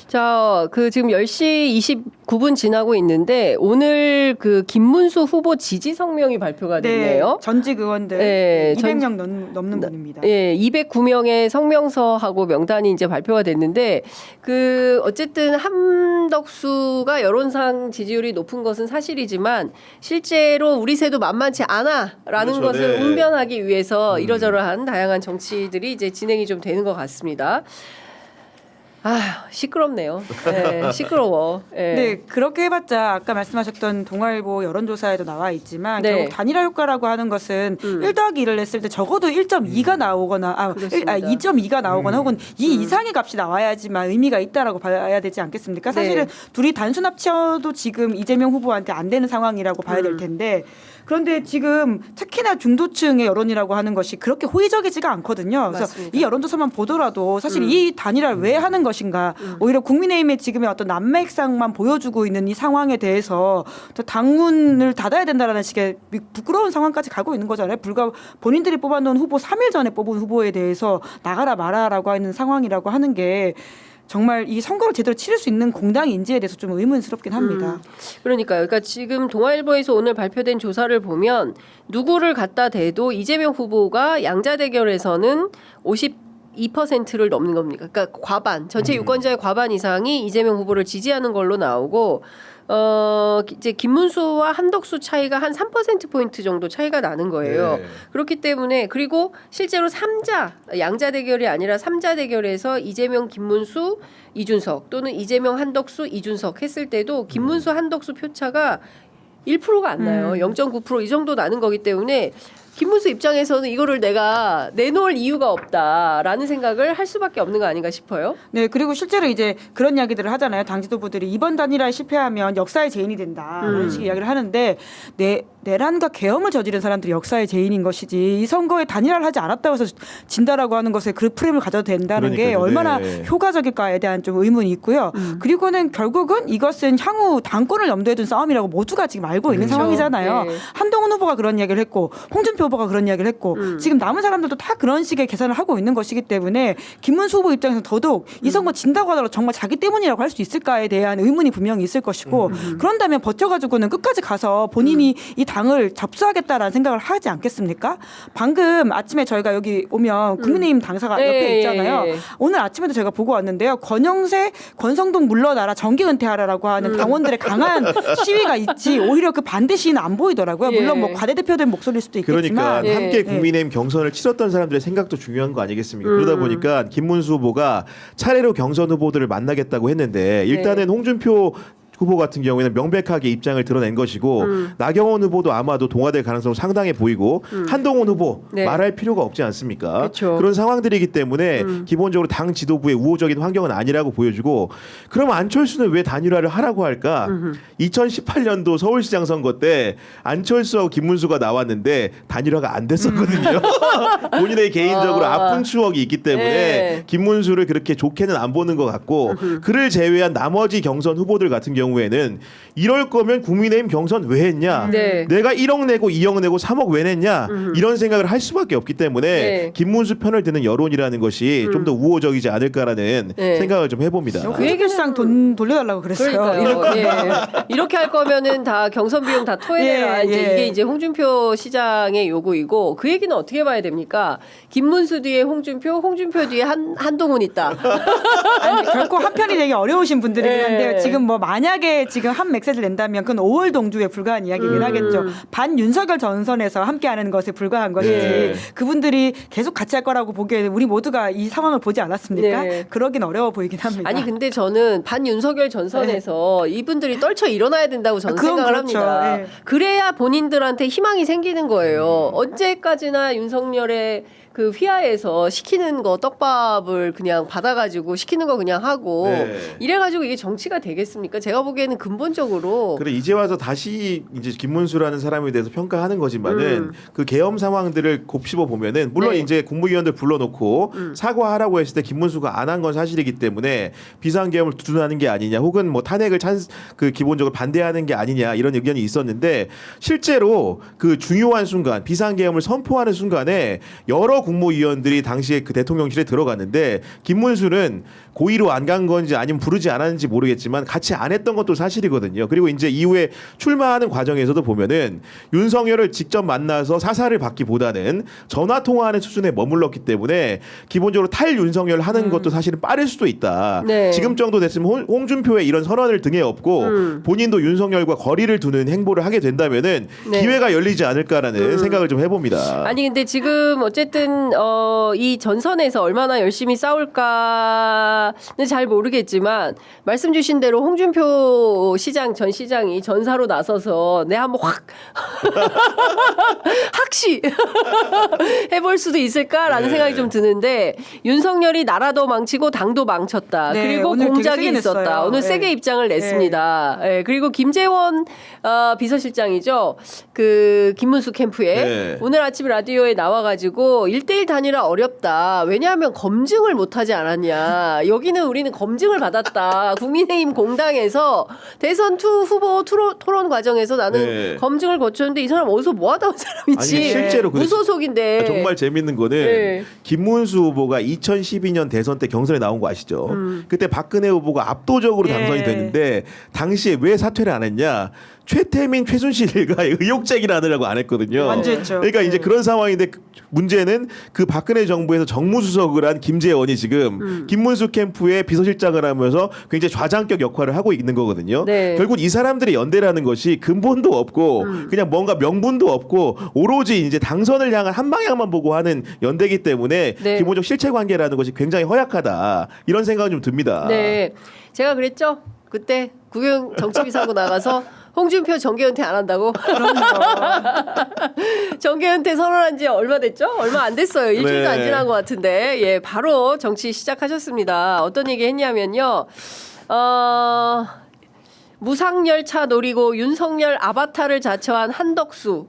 자, 그 지금 10시 29분 지나고 있는데 오늘 그 김문수 후보 지지 성명이 발표가 됐네요. 전직 의원들 네, 200명 넘는 분입니다. 예, 209명의 성명서하고 명단이 이제 발표가 됐는데 그 어쨌든 한덕수가 여론상 지지율이 높은 것은 사실이지만 실제로 우리 새도 만만치 않아라는 그렇죠, 것을 네. 웅변하기 위해서 이러저러한 다양한 정치들이 이제 진행이 좀 되는 것 같습니다. 아, 시끄럽네요. 네, 시끄러워. 네. 네, 그렇게 해봤자 아까 말씀하셨던 동아일보 여론조사에도 나와 있지만 네. 결국 단일화 효과라고 하는 것은 1 더하기 1을 냈을 때 적어도 1.2가 나오거나 그렇습니다. 2.2가 나오거나 혹은 2 이상의 값이 나와야지만 의미가 있다라고 봐야 되지 않겠습니까? 사실은 네. 둘이 단순 합쳐도 지금 이재명 후보한테 안 되는 상황이라고 봐야 될 텐데 그런데 지금 특히나 중도층의 여론이라고 하는 것이 그렇게 호의적이지가 않거든요. 그래서 맞습니다. 이 여론조사만 보더라도 사실 이 단일화를 왜 하는 것인가 오히려 국민의힘의 지금의 어떤 난맥상만 보여주고 있는 이 상황에 대해서 당문을 닫아야 된다라는 식의 부끄러운 상황까지 가고 있는 거잖아요. 불과 본인들이 뽑아놓은 후보 3일 전에 뽑은 후보에 대해서 나가라 마라라고 하는 상황이라고 하는 게 정말 이 선거를 제대로 치를 수 있는 공당인지에 대해서 좀 의문스럽긴 합니다. 그러니까요. 그러니까 지금 동아일보에서 오늘 발표된 조사를 보면 누구를 갖다 대도 이재명 후보가 양자 대결에서는 52%를 넘는 겁니다. 그러니까 과반, 전체 유권자의 과반 이상이 이재명 후보를 지지하는 걸로 나오고 이제 김문수와 한덕수 차이가 한 3%포인트 정도 차이가 나는 거예요. 네. 그렇기 때문에 그리고 실제로 3자, 양자 대결이 아니라 3자 대결에서 이재명, 김문수, 이준석 또는 이재명, 한덕수, 이준석 했을 때도 김문수, 한덕수 표차가 1%가 안 나요. 0.9% 이 정도 나는 거기 때문에 김문수 입장에서는 이거를 내가 내놓을 이유가 없다라는 생각을 할 수밖에 없는 거 아닌가 싶어요. 네, 그리고 실제로 이제 그런 이야기들을 하잖아요. 당 지도부들이 이번 단일화에 실패하면 역사의 죄인이 된다. 이런 식의 이야기를 하는데 내란과 계엄을 저지른 사람들이 역사의 죄인인 것이지 이 선거에 단일화를 하지 않았다고 해서 진다라고 하는 것에 그 프레임을 가져도 된다는 게 그러니까요. 얼마나 네. 효과적일까에 대한 좀 의문이 있고요. 그리고는 결국은 이것은 향후 당권을 염두에 둔 싸움이라고 모두가 지금 알고 있는 그렇죠. 상황이잖아요. 네. 한동훈 후보가 그런 이야기를 했고 홍준표 후보가 그런 이야기를 했고 지금 남은 사람들도 다 그런 식의 계산을 하고 있는 것이기 때문에 김문수 후보 입장에서는 더더욱 이 선거 진다고 하더라도 정말 자기 때문이라고 할 수 있을까에 대한 의문이 분명히 있을 것이고 그런다면 버텨가지고는 끝까지 가서 본인이 이 당을 접수하겠다라는 생각을 하지 않겠습니까? 방금 아침에 저희가 여기 오면 국민의힘 당사가 네, 옆에 있잖아요. 예. 오늘 아침에도 제가 보고 왔는데요. 권영세, 권성동 물러나라, 정기 은퇴하라라고 하는 당원들의 강한 시위가 있지 오히려 그 반대 시위는 안 보이더라고요. 물론 뭐 예. 과대대표된 목소리일 수도 있겠지만 그러니까 예. 함께 국민의힘 경선을 치렀던 사람들의 생각도 중요한 거 아니겠습니까? 그러다 보니까 김문수 후보가 차례로 경선 후보들을 만나겠다고 했는데 일단은 홍준표 후보 같은 경우에는 명백하게 입장을 드러낸 것이고 나경원 후보도 아마도 동화될 가능성이 상당해 보이고 한동훈 후보 네. 말할 필요가 없지 않습니까? 그쵸. 그런 상황들이기 때문에 기본적으로 당 지도부의 우호적인 환경은 아니라고 보여주고 그럼 안철수는 왜 단일화를 하라고 할까? 2018년도 서울시장 선거 때 안철수하고 김문수가 나왔는데 단일화가 안 됐었거든요. 본인의 개인적으로 아픈 추억이 있기 때문에 네. 김문수를 그렇게 좋게는 안 보는 것 같고 그를 제외한 나머지 경선 후보들 같은 경우에는 이럴 거면 국민의힘 경선 왜 했냐? 네. 내가 1억 내고 2억 내고 3억 왜 냈냐? 이런 생각을 할 수밖에 없기 때문에 네. 김문수 편을 드는 여론이라는 것이 좀 더 우호적이지 않을까라는 네. 생각을 좀 해봅니다. 그 얘기상 돈 돌려달라고 그랬어요. 그러니까요. 예. 이렇게 할 거면은 다 경선 비용 다 토해내라. 예, 이제 예. 이게 이제 홍준표 시장의 요구이고 그 얘기는 어떻게 봐야 됩니까? 김문수 뒤에 홍준표 뒤에 한동훈 있다. 아니, 결코 한 편이 되기 어려우신 분들이긴 네. 한데요. 지금 뭐 만약에 지금 한 메시지를 낸다면 그건 5월 동주에 불과한 이야기긴 하겠죠. 반 윤석열 전선에서 함께하는 것에 불과한 것이지 네. 그분들이 계속 같이 할 거라고 보기에는 우리 모두가 이 상황을 보지 않았습니까? 네. 그러긴 어려워 보이긴 합니다. 아니 근데 저는 반윤석열 전선에서 이분들이 떨쳐 일어나야 된다고 저는 그건 생각을 그렇죠. 합니다. 예. 그래야 본인들한테 희망이 생기는 거예요. 언제까지나 윤석열의 그 휘하에서 시키는 거 떡밥을 그냥 받아가지고 시키는 거 그냥 하고 네. 이래가지고 이게 정치가 되겠습니까? 제가 보기에는 근본적으로 그래 이제 와서 다시 이제 김문수라는 사람에 대해서 평가하는 거지만은 그 계엄 상황들을 곱씹어 보면은 물론 네. 이제 국무위원들 불러놓고 사과하라고 했을 때 김문수가 안 한 건 사실이기 때문에 비상계엄을 두둔하는 게 아니냐 혹은 뭐 탄핵을 그 기본적으로 반대하는 게 아니냐 이런 의견이 있었는데 실제로 그 중요한 순간 비상계엄을 선포하는 순간에 여러 국무위원들이 당시에 그 대통령실에 들어갔는데 김문수는 고의로 안 간 건지 아니면 부르지 않았는지 모르겠지만 같이 안 했던 것도 사실이거든요. 그리고 이제 이후에 출마하는 과정에서도 보면은 윤석열을 직접 만나서 사사를 받기보다는 전화 통화하는 수준에 머물렀기 때문에 기본적으로 탈윤석열 하는 것도 사실은 빠를 수도 있다. 네. 지금 정도 됐으면 홍준표의 이런 선언을 등에 업고 본인도 윤석열과 거리를 두는 행보를 하게 된다면은 네. 기회가 열리지 않을까라는 생각을 좀 해봅니다. 아니 근데 지금 어쨌든 이 전선에서 얼마나 열심히 싸울까는 잘 모르겠지만 말씀 주신 대로 홍준표 시장 전 시장이 전사로 나서서 내 한번 확 학시 해볼 수도 있을까라는 네. 생각이 좀 드는데 윤석열이 나라도 망치고 당도 망쳤다. 네, 그리고 오늘 되게 공작이 세게 있었다. 냈어요. 오늘 네. 세게 입장을 냈습니다. 예, 그리고 김재원 비서실장이죠. 그 김문수 캠프에 네. 오늘 아침 라디오에 나와가지고 1대1 단일화 어렵다. 왜냐하면 검증을 못하지 않았냐. 여기는 우리는 검증을 받았다. 국민의힘 공당에서 대선 투 후보 토론 과정에서 나는 네. 검증을 거쳤는데 이 사람 어디서 뭐 하다 온 사람이지. 아니, 실제로 근데 무소속인데. 정말 재밌는 거는 네. 김문수 후보가 2012년 대선 때 경선에 나온 거 아시죠? 그때 박근혜 후보가 압도적으로 예. 당선이 됐는데 당시에 왜 사퇴를 안 했냐? 최태민, 최순실과 의혹 제기를 하느라고 안 했거든요. 완주했죠. 그러니까 이제 그런 상황인데 문제는 그 박근혜 정부에서 정무수석을 한 김재원이 지금 김문수 캠프의 비서실장을 하면서 굉장히 좌장격 역할을 하고 있는 거거든요. 네. 결국 이 사람들의 연대라는 것이 근본도 없고 그냥 뭔가 명분도 없고 오로지 이제 당선을 향한 한 방향만 보고 하는 연대이기 때문에 네. 기본적 실체 관계라는 것이 굉장히 허약하다 이런 생각은 좀 듭니다. 네. 제가 그랬죠. 그때 구경 정치비상고 나가서 홍준표 정계 은퇴 안 한다고. 정계 은퇴 선언한 지 얼마 됐죠? 얼마 안 됐어요. 일주일도 네. 안 지난 것 같은데. 예, 바로 정치 시작하셨습니다. 어떤 얘기 했냐면요. 무상열차 노리고 윤석열 아바타를 자처한 한덕수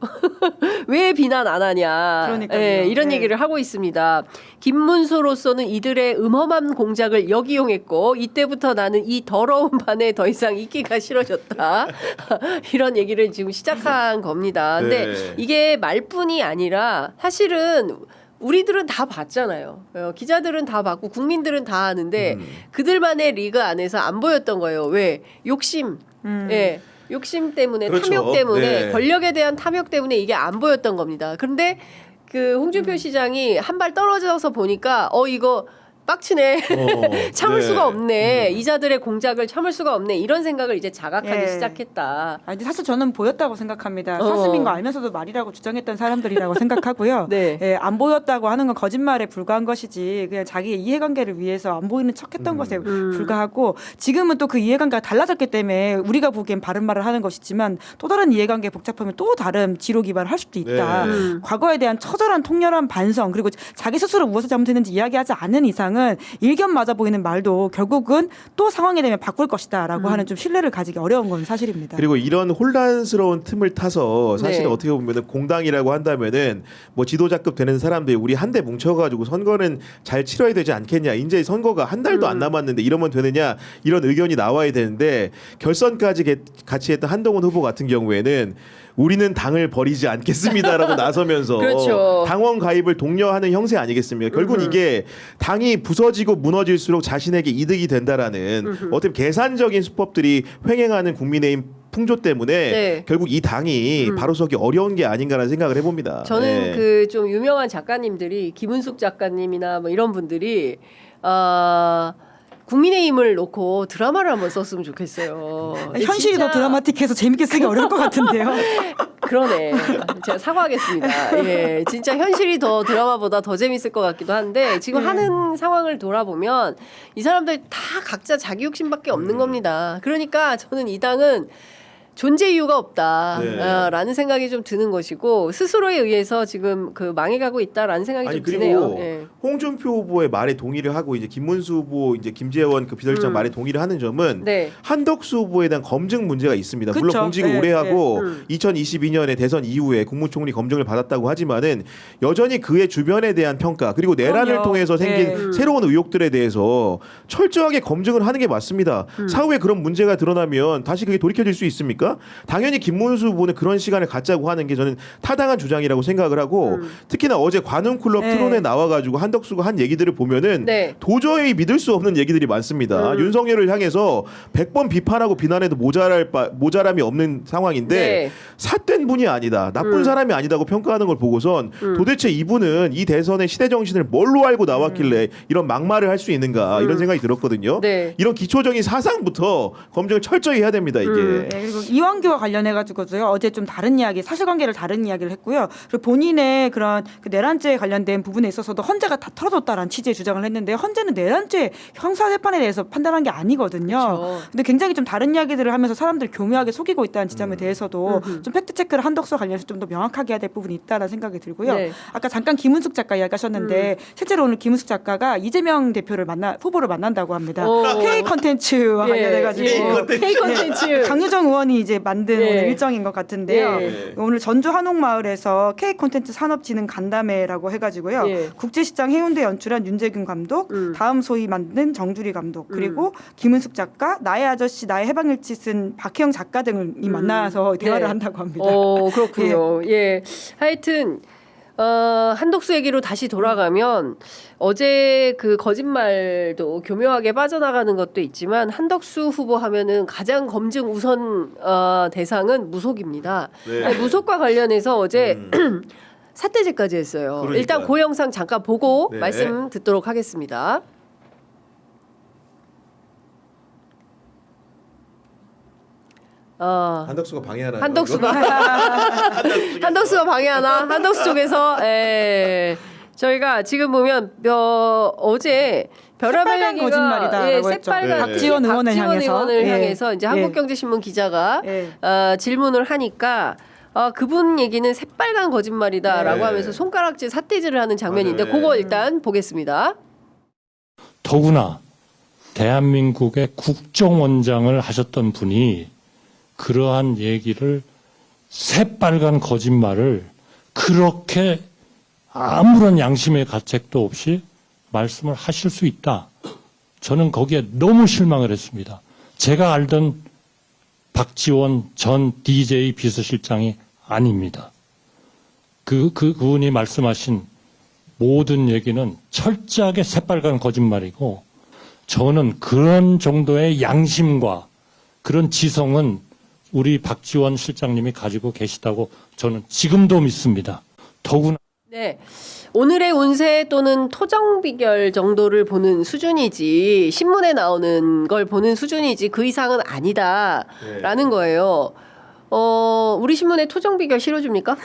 왜 비난 안 하냐. 그러니까요. 예, 이런 네. 얘기를 하고 있습니다. 김문수로서는 이들의 음험한 공작을 역이용했고 이때부터 나는 이 더러운 반에 더 이상 있기가 싫어졌다. 이런 얘기를 지금 시작한 겁니다. 근데 네. 이게 말뿐이 아니라 사실은 우리들은 다 봤잖아요. 기자들은 다 봤고 국민들은 다 아는데 그들만의 리그 안에서 안 보였던 거예요. 왜? 욕심. 예. 욕심 때문에 그렇죠. 탐욕 때문에 네. 권력에 대한 탐욕 때문에 이게 안 보였던 겁니다. 그런데 그 홍준표 시장이 한 발 떨어져서 보니까 이거 빡치네. 참을 네. 수가 없네. 이자들의 공작을 참을 수가 없네. 이런 생각을 이제 자각하기 예. 시작했다. 근데 사실 저는 보였다고 생각합니다. 어. 사슴인 거 알면서도 말이라고 주장했던 사람들이라고 생각하고요. 네. 예, 안 보였다고 하는 건 거짓말에 불과한 것이지 그냥 자기의 이해관계를 위해서 안 보이는 척했던 것에 불과하고 지금은 또 그 이해관계가 달라졌기 때문에 우리가 보기엔 바른 말을 하는 것이지만 또 다른 이해관계에 복잡하면 또 다른 지로 기반을 할 수도 있다. 네. 과거에 대한 처절한 통렬한 반성 그리고 자기 스스로 무엇을 잘못했는지 이야기하지 않는 이상은 일견 맞아 보이는 말도 결국은 또 상황이 되면 바꿀 것이다라고 하는 좀 신뢰를 가지기 어려운 건 사실입니다. 그리고 이런 혼란스러운 틈을 타서 사실 네. 어떻게 보면은 공당이라고 한다면은 뭐 지도자급 되는 사람들이 우리 한데 뭉쳐가지고 선거는 잘 치러야 되지 않겠냐. 이제 선거가 한 달도 안 남았는데 이러면 되느냐 이런 의견이 나와야 되는데 결선까지 같이 했던 한동훈 후보 같은 경우에는 우리는 당을 버리지 않겠습니다라고 나서면서 그렇죠. 당원 가입을 독려하는 형세 아니겠습니까? 결국 이게 당이 부서지고 무너질수록 자신에게 이득이 된다라는 어떤 계산적인 수법들이 횡행하는 국민의힘 풍조 때문에 네. 결국 이 당이 바로 서기 어려운 게 아닌가라는 생각을 해봅니다. 저는 네. 그 좀 유명한 작가님들이 김은숙 작가님이나 뭐 이런 분들이 국민의힘을 놓고 드라마를 한번 썼으면 좋겠어요. 현실이 더 진짜 드라마틱해서 재밌게 쓰기 어려울 것 같은데요. 그러네. 제가 사과하겠습니다. 예, 진짜 현실이 더 드라마보다 더 재밌을 것 같기도 한데 지금 하는 상황을 돌아보면 이 사람들 다 각자 자기 욕심밖에 없는 겁니다. 그러니까 저는 이 당은 존재 이유가 없다라는 네. 생각이 좀 드는 것이고 스스로에 의해서 지금 그 망해가고 있다라는 생각이 아니 좀 그리고 드네요. 예. 홍준표 후보의 말에 동의를 하고 이제 김문수 후보 이제 김재원 그 비서실장 말에 동의를 하는 점은 네. 한덕수 후보에 대한 검증 문제가 있습니다. 물론 그쵸. 공직을 네, 오래 하고 네. 2022년에 대선 이후에 국무총리 검증을 받았다고 하지만은 여전히 그의 주변에 대한 평가 그리고 내란을 그럼요. 통해서 생긴 네. 새로운 의혹들에 대해서 철저하게 검증을 하는 게 맞습니다. 사후에 그런 문제가 드러나면 다시 그게 돌이켜질 수 있습니까? 당연히 김문수 후보는 그런 시간을 갖자고 하는 게 저는 타당한 주장이라고 생각을 하고 특히나 어제 관훈클럽 네. 토론에 나와가지고 한덕수가 한 얘기들을 보면은 네. 도저히 믿을 수 없는 얘기들이 많습니다. 윤석열을 향해서 100번 비판하고 비난해도 모자람이 없는 상황인데 네. 삿된 분이 아니다. 나쁜 사람이 아니다고 평가하는 걸 보고선 도대체 이분은 이 대선의 시대 정신을 뭘로 알고 나왔길래 이런 막말을 할 수 있는가 이런 생각이 들었거든요. 네. 이런 기초적인 사상부터 검증을 철저히 해야 됩니다. 이게. 네, 그리고 이완규와 관련해가지고도요 어제 좀 다른 이야기, 사실관계를 다른 이야기를 했고요. 그리고 본인의 그런 그 내란죄에 관련된 부분에 있어서도 헌재가 다 털어줬다라는 취지의 주장을 했는데 헌재는 내란죄 형사재판에 대해서 판단한 게 아니거든요. 그렇죠. 근데 굉장히 좀 다른 이야기들을 하면서 사람들 교묘하게 속이고 있다는 지점에 대해서도 좀 팩트 체크를 한덕수와 관련해서 좀 더 명확하게 해야 될 부분이 있다라는 생각이 들고요. 네. 아까 잠깐 김은숙 작가 이야기하셨는데 실제로 오늘 김은숙 작가가 이재명 대표를 후보를 만난다고 합니다. 오. K 컨텐츠와 관련해가지고 K 컨텐츠. 강유정 의원이 이제 만든 예. 오늘 일정인 것 같은데요. 예. 오늘 전주 한옥마을에서 K 콘텐츠 산업진흥 간담회라고 해가지고요. 예. 국제시장 해운대 연출한 윤재균 감독, 다음 소위 만든 정주리 감독, 그리고 김은숙 작가, 나의 아저씨, 나의 해방일치 쓴 박혜영 작가 등이 만나서 대화를 네. 한다고 합니다. 그렇군요. 예. 하여튼 한덕수 얘기로 다시 돌아가면 어제 그 거짓말도 교묘하게 빠져나가는 것도 있지만 한덕수 후보 하면은 가장 검증 우선 대상은 무속입니다. 네. 아니, 무속과 관련해서 어제 사태제까지 했어요. 그러니까요. 일단 그 영상 잠깐 보고 네. 말씀 듣도록 하겠습니다. 한덕수가 방해하나? 한덕수가 방해하나? 한덕수 쪽에서 저희가 지금 보면 어제 새빨간 벼라말기가 거짓말이다라고 했죠. 새빨간 네. 박지원 의원을 향해서. 예. 향해서 이제 예. 한국경제신문 기자가 예. 질문을 하니까 그분 얘기는 새빨간 거짓말이다라고 네. 하면서 손가락질 삿대질을 하는 장면인데 맞아요. 그거 일단 보겠습니다. 더구나 대한민국의 국정원장을 하셨던 분이 그러한 얘기를 새빨간 거짓말을 그렇게 아무런 양심의 가책도 없이 말씀을 하실 수 있다. 저는 거기에 너무 실망을 했습니다. 제가 알던 박지원 전 DJ 비서실장이 아닙니다. 그분이 말씀하신 모든 얘기는 철저하게 새빨간 거짓말이고 저는 그런 정도의 양심과 그런 지성은 우리 박지원 실장님이 가지고 계시다고 저는 지금도 믿습니다. 더구나 네. 오늘의 운세 또는 토정 비결 정도를 보는 수준이지 신문에 나오는 걸 보는 수준이지 그 이상은 아니다라는 거예요. 우리 신문에 토정 비결 실어줍니까?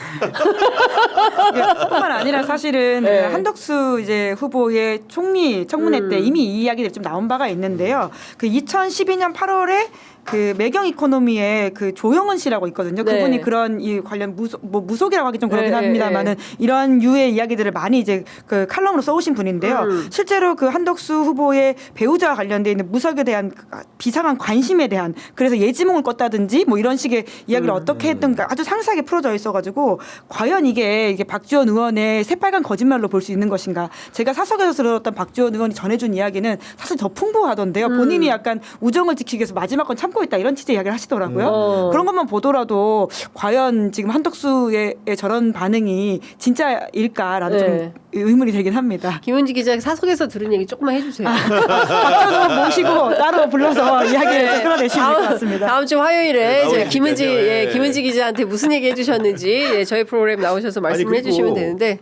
뿐만 아니라 사실은 네. 그 한덕수 이제 후보의 총리 청문회 때 이미 이 이야기들이 좀 나온 바가 있는데요. 그 2012년 8월에 그 매경 이코노미에 그 조영은 씨라고 있거든요. 네. 그분이 그런 이 관련 무속이라고 하기 좀 그렇긴 네, 합니다만은 이런 유의 이야기들을 많이 이제 그 칼럼으로 써오신 분인데요. 실제로 그 한덕수 후보의 배우자와 관련돼 있는 무속에 대한 비상한 관심에 대한 그래서 예지몽을 껐다든지 뭐 이런 식의 이야기를 어떻게 했던가 아주 상세하게 풀어져 있어가지고 과연 이게 박지원 의원의 새빨간 거짓말로 볼 수 있는 것인가? 제가 사석에서 들었던 박지원 의원이 전해준 이야기는 사실 더 풍부하던데요. 본인이 약간 우정을 지키기 위해서 마지막 건 참고 있다 이런 취지의 이야기를 하시더라고요. 그런 것만 보더라도 과연 지금 한덕수의 저런 반응이 진짜일까라는 네. 좀 의문이 들긴 합니다. 김은지 기자 사석에서 들은 얘기 조금만 해주세요. 박지원 의원 모시고 따로 불러서 이야기를 좀 끌어내시면 될 것 같습니다. 다음 주 화요일에 네, 이제 나오시니까요. 김은지 예. 김은지 기자한테 무슨 얘기 해주셨는지 저희 프로그램 나오셔서 말씀을 그리고 해주시면 되는데.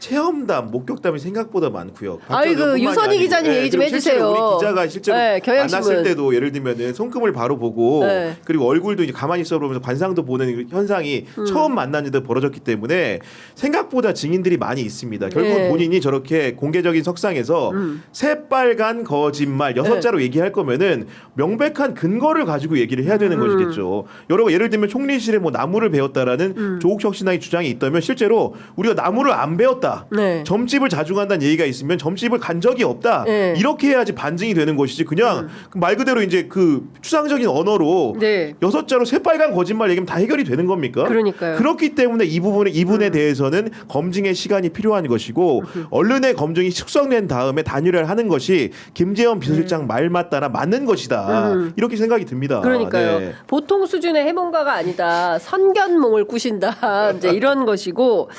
체험담, 목격담이 생각보다 많고요. 아이고, 유선희 기자님 얘기 좀 그리고 실제로 해주세요. 우리 기자가 실제로 네, 경향신문. 만났을 때도 예를 들면은 손금을 바로 보고 네. 그리고 얼굴도 이제 가만히 있어 보면서 관상도 보는 현상이 처음 만났는데 벌어졌기 때문에 생각보다 증인들이 많이 있습니다. 결국 네. 본인이 저렇게 공개적인 석상에서 새빨간 거짓말 6자로 얘기할 거면은 명백한 근거를 가지고 얘기를 해야 되는 것이겠죠. 예를 들면 총리실에 뭐 나무를 배웠다라는 조국혁 신당의 주장이 있다면 실제로 우리가 나무를 안 배웠다. 네. 점집을 자주 간다는 얘기가 있으면 점집을 간 적이 없다. 네. 이렇게 해야지 반증이 되는 것이지 그냥 말 그대로 이제 그 추상적인 언어로 네. 6자로 새빨간 거짓말 얘기하면 다 해결이 되는 겁니까? 그러니까요. 그렇기 때문에 이분에 대해서는 검증의 시간이 필요한 것이고 언론의 검증이 숙성된 다음에 단일화를 하는 것이 김재원 비서실장 말 맞다나 맞는 것이다. 이렇게 생각이 듭니다. 그러니까요. 네. 보통 수준의 해몽가가 아니다. 선견몽을 꾸신다. 이제 이런 것이고.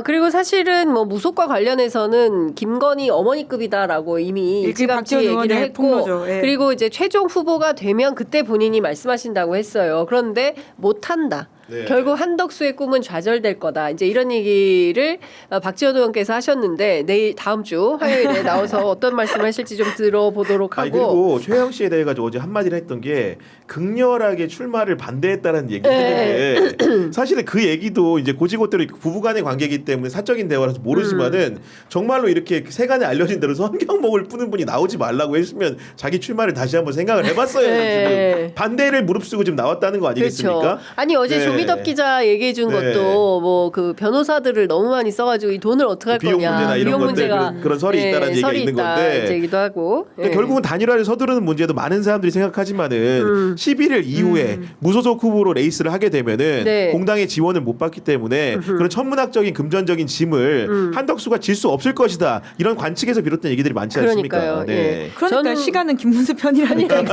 그리고 사실은 뭐 무속과 관련해서는 김건희 어머니급이다라고 이미 일찌감치 박지원 얘기를 의원의 했고 폭로죠. 예. 그리고 이제 최종 후보가 되면 그때 본인이 말씀하신다고 했어요. 그런데 못한다. 네. 결국 한덕수의 꿈은 좌절될 거다. 이제 이런 얘기를 박지원 의원께서 하셨는데 내일 다음 주 화요일에 나와서 어떤 말씀하실지 좀 들어보도록 하고. 그리고 최영 씨에 대해 가지고 어제 한마디를 했던 게 극렬하게 출마를 반대했다는 얘기를 했는데 사실은 그 얘기도 이제 고지고대로 부부간의 관계이기 때문에 사적인 대화라서 모르지만은 정말로 이렇게 세간에 알려진 대로 성경목을 푸는 분이 나오지 말라고 했으면 자기 출마를 다시 한번 생각을 해봤어요. 네. 지금 반대를 무릅쓰고 지금 나왔다는 거 아니겠습니까? 그렇죠. 아니 어제 네. 조미덕 기자 얘기해 준 네. 것도 뭐 그 변호사들을 너무 많이 써가지고 이 돈을 어떻게 할 비용 거냐 문제나 이런 건데 문제가 그런 설이 있다는 얘기가 설이 있는 있다, 건데 이제 얘기도 하고 그러니까 결국은 단일화를 서두르는 문제도 많은 사람들이 생각하지만은 11일 이후에 무소속 후보로 레이스를 하게 되면은 네. 공당의 지원을 못 받기 때문에 그런 천문학적인 금전적인 짐을 한덕수가 질 수 없을 것이다 이런 관측에서 비롯된 얘기들이 많지 않습니까? 그러니까요. 예. 그러니까 저는- 시간은 김문수 편이라니까.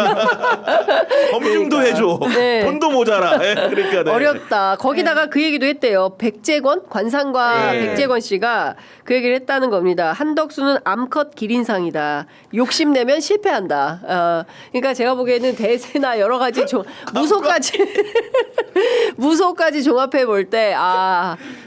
검증도 해줘. 네. 돈도 모자라. 예, 그러니까 네. 어렵다. 거기다가 그 얘기도 했대요. 백재권 관상가 네. 백재권 씨가 그 얘기를 했다는 겁니다. 한덕수는 암컷 기린상이다. 욕심내면 실패한다. 그러니까 제가 보기에는 대세나 여러 가지 무소까지 종합해 볼 때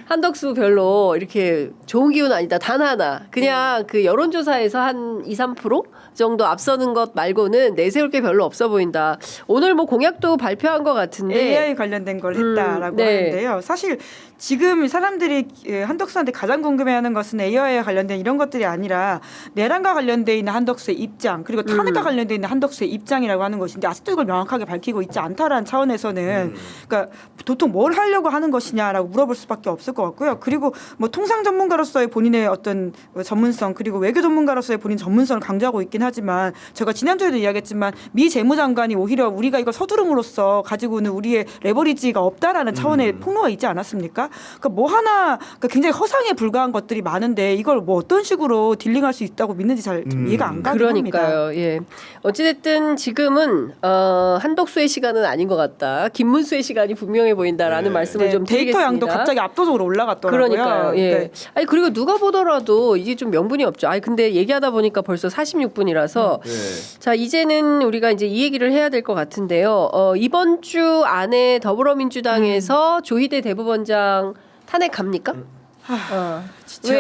한덕수 별로 이렇게 좋은 기운 아니다. 단 하나. 그냥 그 여론조사에서 한 2, 3% 정도 앞서는 것 말고는 내세울 게 별로 없어 보인다. 오늘 뭐 공약도 발표한 것 같은데 AI 관련된 걸 했다라고 네. 하는데요. 사실 지금 사람들이 한덕수한테 가장 궁금해하는 것은 AI에 관련된 이런 것들이 아니라 내란과 관련돼 있는 한덕수의 입장 그리고 탄핵과 관련돼 있는 한덕수의 입장이라고 하는 것인데 아직도 이걸 명확하게 밝히고 있지 않다라는 차원에서는 그러니까 도통 뭘 하려고 하는 것이냐라고 물어볼 수밖에 없을 것 같고요. 그리고 뭐 통상 전문가로서의 본인의 어떤 전문성 그리고 외교 전문가로서의 본인 전문성을 강조하고 있긴 하지만 제가 지난주에도 이야기했지만 미 재무장관이 오히려 우리가 이걸 서두름으로써 가지고는 우리의 레버리지가 없다라는 차원의 폭로가 있지 않았습니까? 그러니까 뭐 하나 그러니까 굉장히 허상에 불과한 것들이 많은데 이걸 뭐 어떤 식으로 딜링할 수 있다고 믿는지 잘 좀 이해가 안 가긴 합니다. 그러니까요. 예. 어찌됐든 지금은 한덕수의 시간은 아닌 것 같다. 김문수의 시간이 분명해 보인다라는 네. 말씀을 좀 데이터 드리겠습니다. 양도 갑자기 압도적으로 올라갔더라고요. 그러니까요. 예. 네. 아니 그리고 누가 보더라도 이게 좀 명분이 없죠. 아니 근데 얘기하다 보니까 벌써 46분이라서 네. 자 이제는 우리가 이제 이 얘기를 해야 될 것 같은데요. 이번 주 안에 더불어민주당에서 조희대 대법원장 탄핵 갑니까?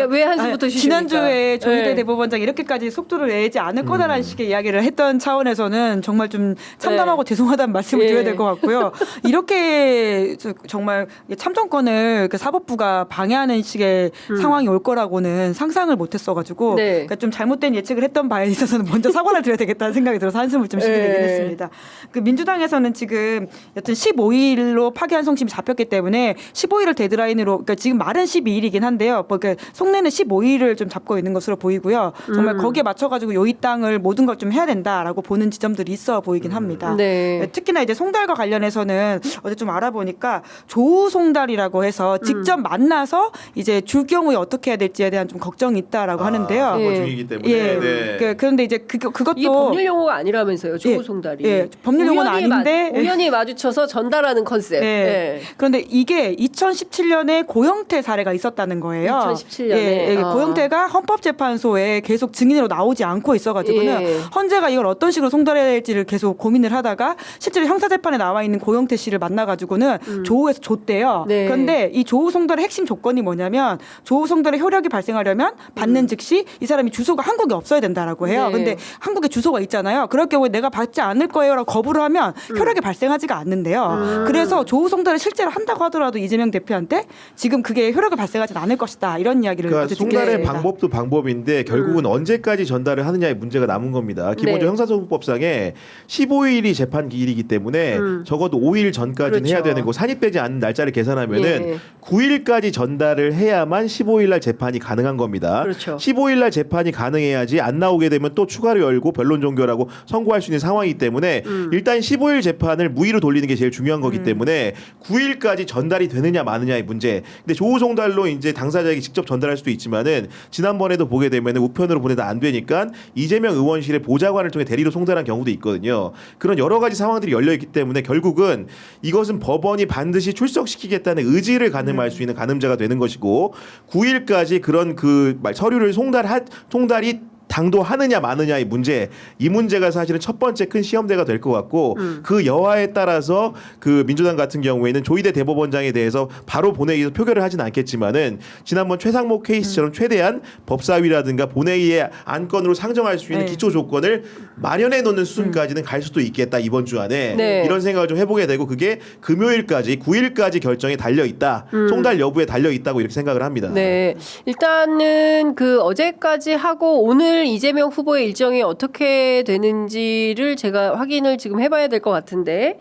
왜 한숨부터 쉬십니까? 지난주에 조희대 네. 대법원장이 이렇게까지 속도를 내지 않을 거다라는 식의 이야기를 했던 차원에서는 정말 좀 참담하고 죄송하다는 말씀을 드려야 될 것 같고요. 이렇게 정말 참정권을 그 사법부가 방해하는 식의 상황이 올 거라고는 상상을 못했어가지고 네. 그러니까 좀 잘못된 예측을 했던 바에 있어서는 먼저 사과를 드려야 되겠다는 생각이 들어서 한숨을 좀 쉬게 되긴 했습니다. 그 민주당에서는 지금 여튼 15일로 파기환 송심이 잡혔기 때문에 15일을 데드라인으로 그러니까 지금 말은 12일이긴 한데요. 뭐 그 속내는 15일을 좀 잡고 있는 것으로 보이고요. 정말 거기에 맞춰가지고 요이 땅을 모든 걸 좀 해야 된다라고 보는 지점들이 있어 보이긴 합니다. 네. 특히나 이제 송달과 관련해서는 어제 좀 알아보니까 조우 송달이라고 해서 직접 만나서 이제 줄 경우에 어떻게 해야 될지에 대한 좀 걱정이 있다라고 하는데요. 선거 예. 중이기 때문에. 예. 네. 그런데 이제 그것도 이게 법률 용어가 아니라면서요, 조우송달이. 예, 법률 용어는 아닌데 우연히 마주쳐서 전달하는 컨셉. 네. 예. 그런데 이게 2017년에 고영태 사례가 있었다는 거예요. 2017년에. 예, 고영태가 헌법재판소에 계속 증인으로 나오지 않고 있어가지고는 예. 헌재가 이걸 어떤 식으로 송달해야 될지를 계속 고민을 하다가 실제로 형사재판에 나와 있는 고영태 씨를 만나가지고는 조우에서 줬대요. 네. 그런데 이 조우 송달의 핵심 조건이 뭐냐면 조우 송달의 효력이 발생하려면 받는 즉시 이 사람이 주소가 한국에 없어야 된다라고 해요. 네. 근데 한국에 주소가 있잖아요. 그럴 경우에 내가 받지 않을 거예요라고 거부를 하면 효력이 발생하지가 않는데요. 그래서 조우 송달을 실제로 한다고 하더라도 이재명 대표한테 지금 그게 효력을 발생하지 않을 것이다 이런 이야기를 그러니까 어제 듣게 송달의 됐습니다. 방법도 방법인데 결국은 언제까지 전달을 하느냐의 문제가 남은 겁니다. 기본적으로 네. 형사소송법상에 15일이 재판 기일이기 때문에 적어도 5일 전까지는 그렇죠. 해야 되는 거 산입되지 않는 날짜를 계산하면은 예. 9일까지 전달을 해야만 15일 날 재판이 가능한 겁니다. 그렇죠. 15일 날 재판이 가능해야지 안 나오게 되면 또 추가로 열고 변론 종결하고 선고할 수 있는 상황이기 때문에 일단 15일 재판을 무의로 돌리는 게 제일 중요한 거기 때문에 9일까지 전달이 되느냐 마느냐의 문제. 근데 조우송달로 이제 당사자에게 직접 전달할 수도 있지만은 지난번에도 보게 되면 우편으로 보내다 안 되니까 이재명 의원실의 보좌관을 통해 대리로 송달한 경우도 있거든요. 그런 여러 가지 상황들이 열려 있기 때문에 결국은 이것은 법원이 반드시 출석시키겠다는 의지를 가늠할 수 있는 가늠자가 되는 것이고 9일까지 그런 그 서류를 송달이 당도하느냐 마느냐의 문제, 이 문제가 사실은 첫 번째 큰 시험대가 될 것 같고 그 여하에 따라서 그 민주당 같은 경우에는 조희대 대법원장에 대해서 바로 본회의에서 표결을 하진 않겠지만은 지난번 최상목 케이스처럼 최대한 법사위라든가 본회의의 안건으로 상정할 수 있는 네. 기초 조건을 마련해 놓는 수준까지는 갈 수도 있겠다 이번 주 안에 네. 이런 생각을 좀 해보게 되고 그게 금요일까지 9일까지 결정에 달려 있다, 송달 여부에 달려 있다고 이렇게 생각을 합니다. 네. 일단은 그 어제까지 하고 오늘 이재명 후보의 일정이 어떻게 되는지를 제가 확인을 지금 해봐야 될 것 같은데,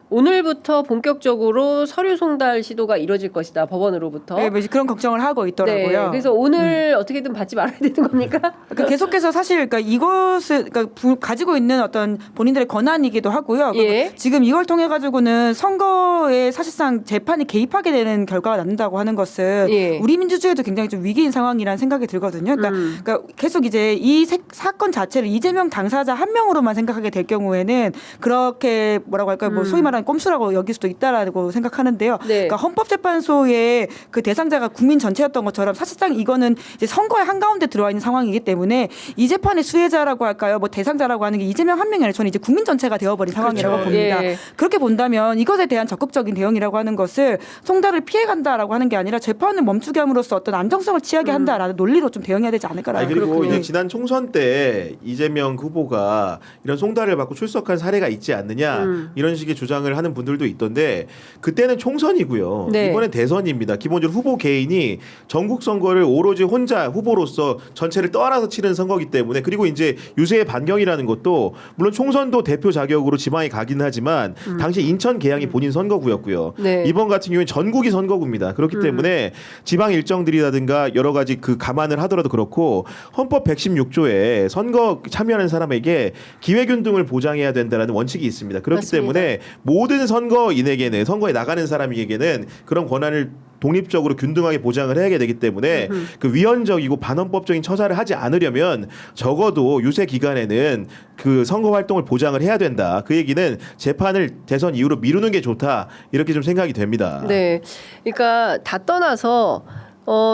오늘부터 본격적으로 서류 송달 시도가 이뤄질 것이다, 법원으로부터. 네, 뭐 그런 걱정을 하고 있더라고요. 네, 그래서 오늘 어떻게든 받지 말아야 되는 겁니까? 그러니까 계속해서 사실 그러니까 이것을 그러니까 가지고 있는 어떤 본인들의 권한이기도 하고요. 예. 지금 이걸 통해 가지고는 선거에 사실상 재판이 개입하게 되는 결과가 남는다고 하는 것은 예. 우리 민주주의도 굉장히 좀 위기인 상황이라는 생각이 들거든요. 그러니까 계속 이제 이 사건 자체를 이재명 당사자 한 명으로만 생각하게 될 경우에는 그렇게 뭐라고 할까요? 뭐 소위 말하는 꼼수라고 여길 수도 있다라고 생각하는데요. 네. 그러니까 헌법재판소의 그 대상자가 국민 전체였던 것처럼 사실상 이거는 이제 선거의 한가운데 들어와 있는 상황이기 때문에 이 재판의 수혜자라고 할까요? 뭐 대상자라고 하는 게 이재명 한 명이 아니라 저는 이제 국민 전체가 되어버린 상황이라고 그렇죠. 봅니다. 예. 그렇게 본다면 이것에 대한 적극적인 대응이라고 하는 것을 송달을 피해간다라고 하는 게 아니라 재판을 멈추게 함으로써 어떤 안정성을 취하게 한다라는 논리로 좀 대응해야 되지 않을까라는 아니, 그리고 그렇군요. 이제 지난 총선 때 이재명 후보가 이런 송달을 받고 출석한 사례가 있지 않느냐 이런 식의 주장을 하는 분들도 있던데 그때는 총선이고요. 네. 이번엔 대선입니다. 기본적으로 후보 개인이 전국 선거를 오로지 혼자 후보로서 전체를 떠안아서 치른 선거이기 때문에 그리고 이제 유세의 반경이라는 것도 물론 총선도 대표 자격으로 지방에 가긴 하지만 당시 인천 계양이 본인 선거구였고요. 네. 이번 같은 경우에 전국이 선거구입니다. 그렇기 때문에 지방 일정들이라든가 여러 가지 그 감안을 하더라도 그렇고 헌법 116조에 선거 참여하는 사람에게 기회균등을 보장해야 된다는 원칙이 있습니다. 그렇기 맞습니다. 때문에 모든 선거인에게는 선거에 나가는 사람에게는 그런 권한을 독립적으로 균등하게 보장을 해야 되기 때문에 그 위헌적이고 반헌법적인 처사를 하지 않으려면 적어도 유세 기간에는 그 선거 활동을 보장을 해야 된다. 그 얘기는 재판을 대선 이후로 미루는 게 좋다. 이렇게 좀 생각이 됩니다. 네. 그러니까 다 떠나서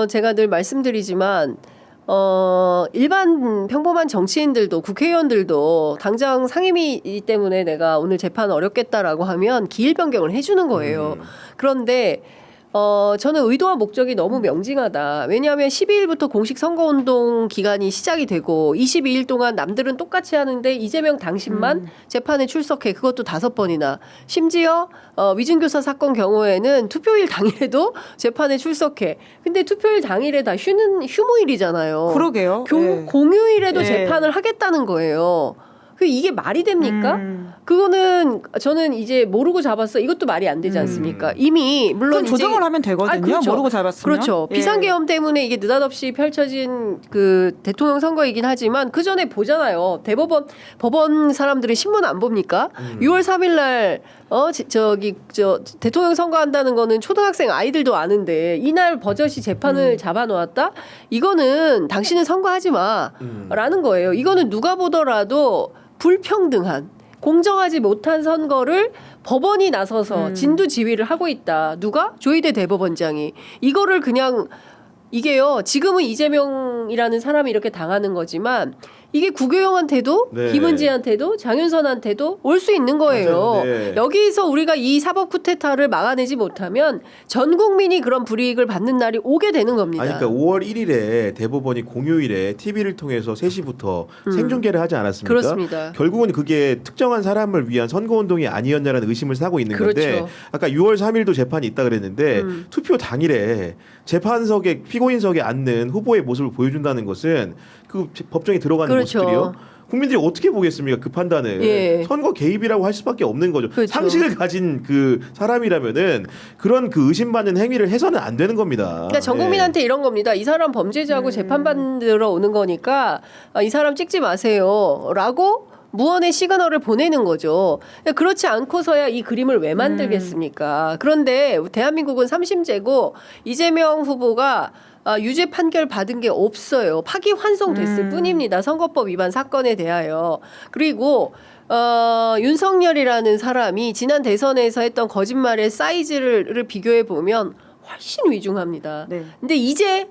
제가 늘 말씀드리지만 일반 평범한 정치인들도 국회의원들도 당장 상임위 때문에 내가 오늘 재판 어렵겠다라고 하면 기일 변경을 해주는 거예요. 그런데 저는 의도와 목적이 너무 명징하다. 왜냐하면 12일부터 공식 선거운동 기간이 시작이 되고 22일 동안 남들은 똑같이 하는데 이재명 당신만 재판에 출석해. 그것도 5번이나. 심지어 위증교사 사건 경우에는 투표일 당일에도 재판에 출석해. 근데 투표일 당일에 다 휴무일이잖아요. 그러게요. 네. 공휴일에도 네. 재판을 하겠다는 거예요. 이게 말이 됩니까? 그거는 저는 이제 모르고 잡았어. 이것도 말이 안 되지 않습니까? 이미 물론 그럼 조정을 이제 하면 되거든요. 아니, 그렇죠. 모르고 잡았으면. 그렇죠. 예. 비상계엄 때문에 이게 느닷없이 펼쳐진 그 대통령 선거이긴 하지만 그 전에 보잖아요. 법원 사람들이 신문 안 봅니까? 6월 3일 날 대통령 선거한다는 거는 초등학생 아이들도 아는데 이날 버젓이 재판을 잡아놓았다? 이거는 당신은 선거하지 마라는 거예요. 이거는 누가 보더라도 불평등한 공정하지 못한 선거를 법원이 나서서 진두지휘를 하고 있다. 누가? 조희대 대법원장이. 이거를 그냥 이게요. 지금은 이재명이라는 사람이 이렇게 당하는 거지만 이게 구교영한테도 네. 김은지한테도 장윤선한테도 올 수 있는 거예요. 맞아요. 네. 여기서 우리가 이 사법 쿠데타를 막아내지 못하면 전 국민이 그런 불이익을 받는 날이 오게 되는 겁니다. 아니, 그러니까 5월 1일에 대법원이 공휴일에 TV를 통해서 3시부터 생중계를 하지 않았습니까? 그렇습니다. 결국은 그게 특정한 사람을 위한 선거운동이 아니었냐라는 의심을 사고 있는 건데 그렇죠. 아까 6월 3일도 재판이 있다 그랬는데 투표 당일에 재판석에 피고인석에 앉는 후보의 모습을 보여준다는 것은 그 법정에 들어가는 그렇죠. 모습들이요. 국민들이 어떻게 보겠습니까? 그 판단을. 예. 선거 개입이라고 할 수밖에 없는 거죠. 그렇죠. 상식을 가진 그 사람이라면은 그런 그 의심받는 행위를 해서는 안 되는 겁니다. 그러니까 전 국민한테 이런 겁니다. 이 사람 범죄자고 재판받으러 오는 거니까 이 사람 찍지 마세요라고 무언의 시그널을 보내는 거죠. 그렇지 않고서야 이 그림을 왜 만들겠습니까? 그런데 대한민국은 3심제고 이재명 후보가 유죄 판결 받은 게 없어요. 파기환송됐을 뿐입니다. 선거법 위반 사건에 대하여. 그리고 윤석열이라는 사람이 지난 대선에서 했던 거짓말의 사이즈를 비교해 보면 훨씬 위중합니다. 네. 근데 이제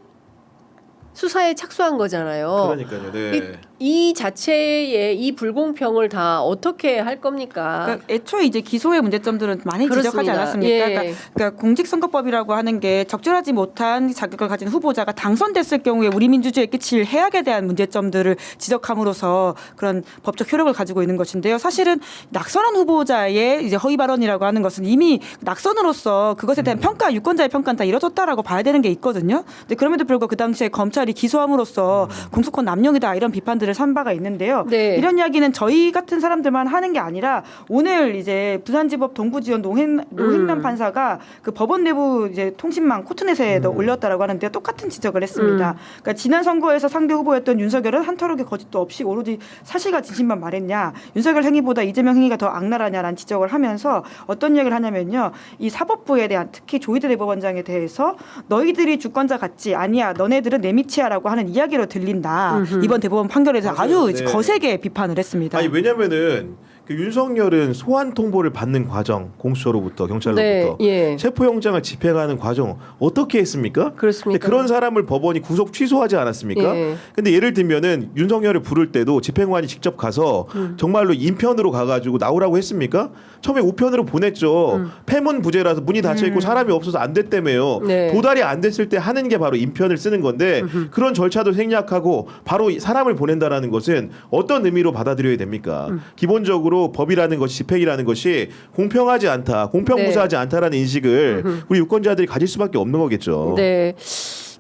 수사에 착수한 거잖아요. 그러니까요. 네. 이 자체의 이 불공평을 다 어떻게 할 겁니까? 그러니까 애초에 이제 기소의 문제점들은 많이 그렇습니다. 지적하지 않았습니까? 예. 그러니까 공직선거법이라고 하는 게 적절하지 못한 자격을 가진 후보자가 당선됐을 경우에 우리 민주주의에 끼칠 해악에 대한 문제점들을 지적함으로써 그런 법적 효력을 가지고 있는 것인데요. 사실은 낙선한 후보자의 이제 허위 발언이라고 하는 것은 이미 낙선으로서 그것에 대한 평가, 유권자의 평가는 다 이뤄졌다라고 봐야 되는 게 있거든요. 근데 그럼에도 불구하고 그 당시에 검찰이 기소함으로써 공소권 남용이다 이런 비판들을 산 바가 있는데요. 네. 이런 이야기는 저희 같은 사람들만 하는 게 아니라 오늘 이제 부산지법 동부지원 노행남 판사가 그 법원 내부 이제 통신망 코트넷에도 올렸다라고 하는데 똑같은 지적을 했습니다. 그러니까 지난 선거에서 상대 후보였던 윤석열은 한 털럭의 거짓도 없이 오로지 사실과 진실만 말했냐. 윤석열 행위보다 이재명 행위가 더 악랄하냐라는 지적을 하면서 어떤 이야기를 하냐면요. 이 사법부에 대한 특히 조희대 대법원장에 대해서 너희들이 주권자 같지 아니야. 너네들은 내 밑이야라고 하는 이야기로 들린다. 이번 대법원 판결에서 맞아요. 아주 네. 거세게 비판을 했습니다. 아니 왜냐면은 그 윤석열은 소환 통보를 받는 과정, 공수처로부터 경찰로부터 네, 예. 체포영장을 집행하는 과정 어떻게 했습니까? 그렇습니까? 근데 그런 사람을 법원이 구속 취소하지 않았습니까? 예. 근데 예를 들면은 윤석열을 부를 때도 집행관이 직접 가서 정말로 인편으로 가가지고 나오라고 했습니까? 처음에 우편으로 보냈죠. 폐문 부재라서 문이 닫혀 있고 사람이 없어서 안 됐다며요. 네. 도달이 안 됐을 때 하는 게 바로 인편을 쓰는 건데 그런 절차도 생략하고 바로 사람을 보낸다라는 것은 어떤 의미로 받아들여야 됩니까? 기본적으로 법이라는 것이 집행이라는 것이 공평하지 않다, 공평무사하지 않다라는 인식을 우리 유권자들이 가질 수밖에 없는 거겠죠. 네.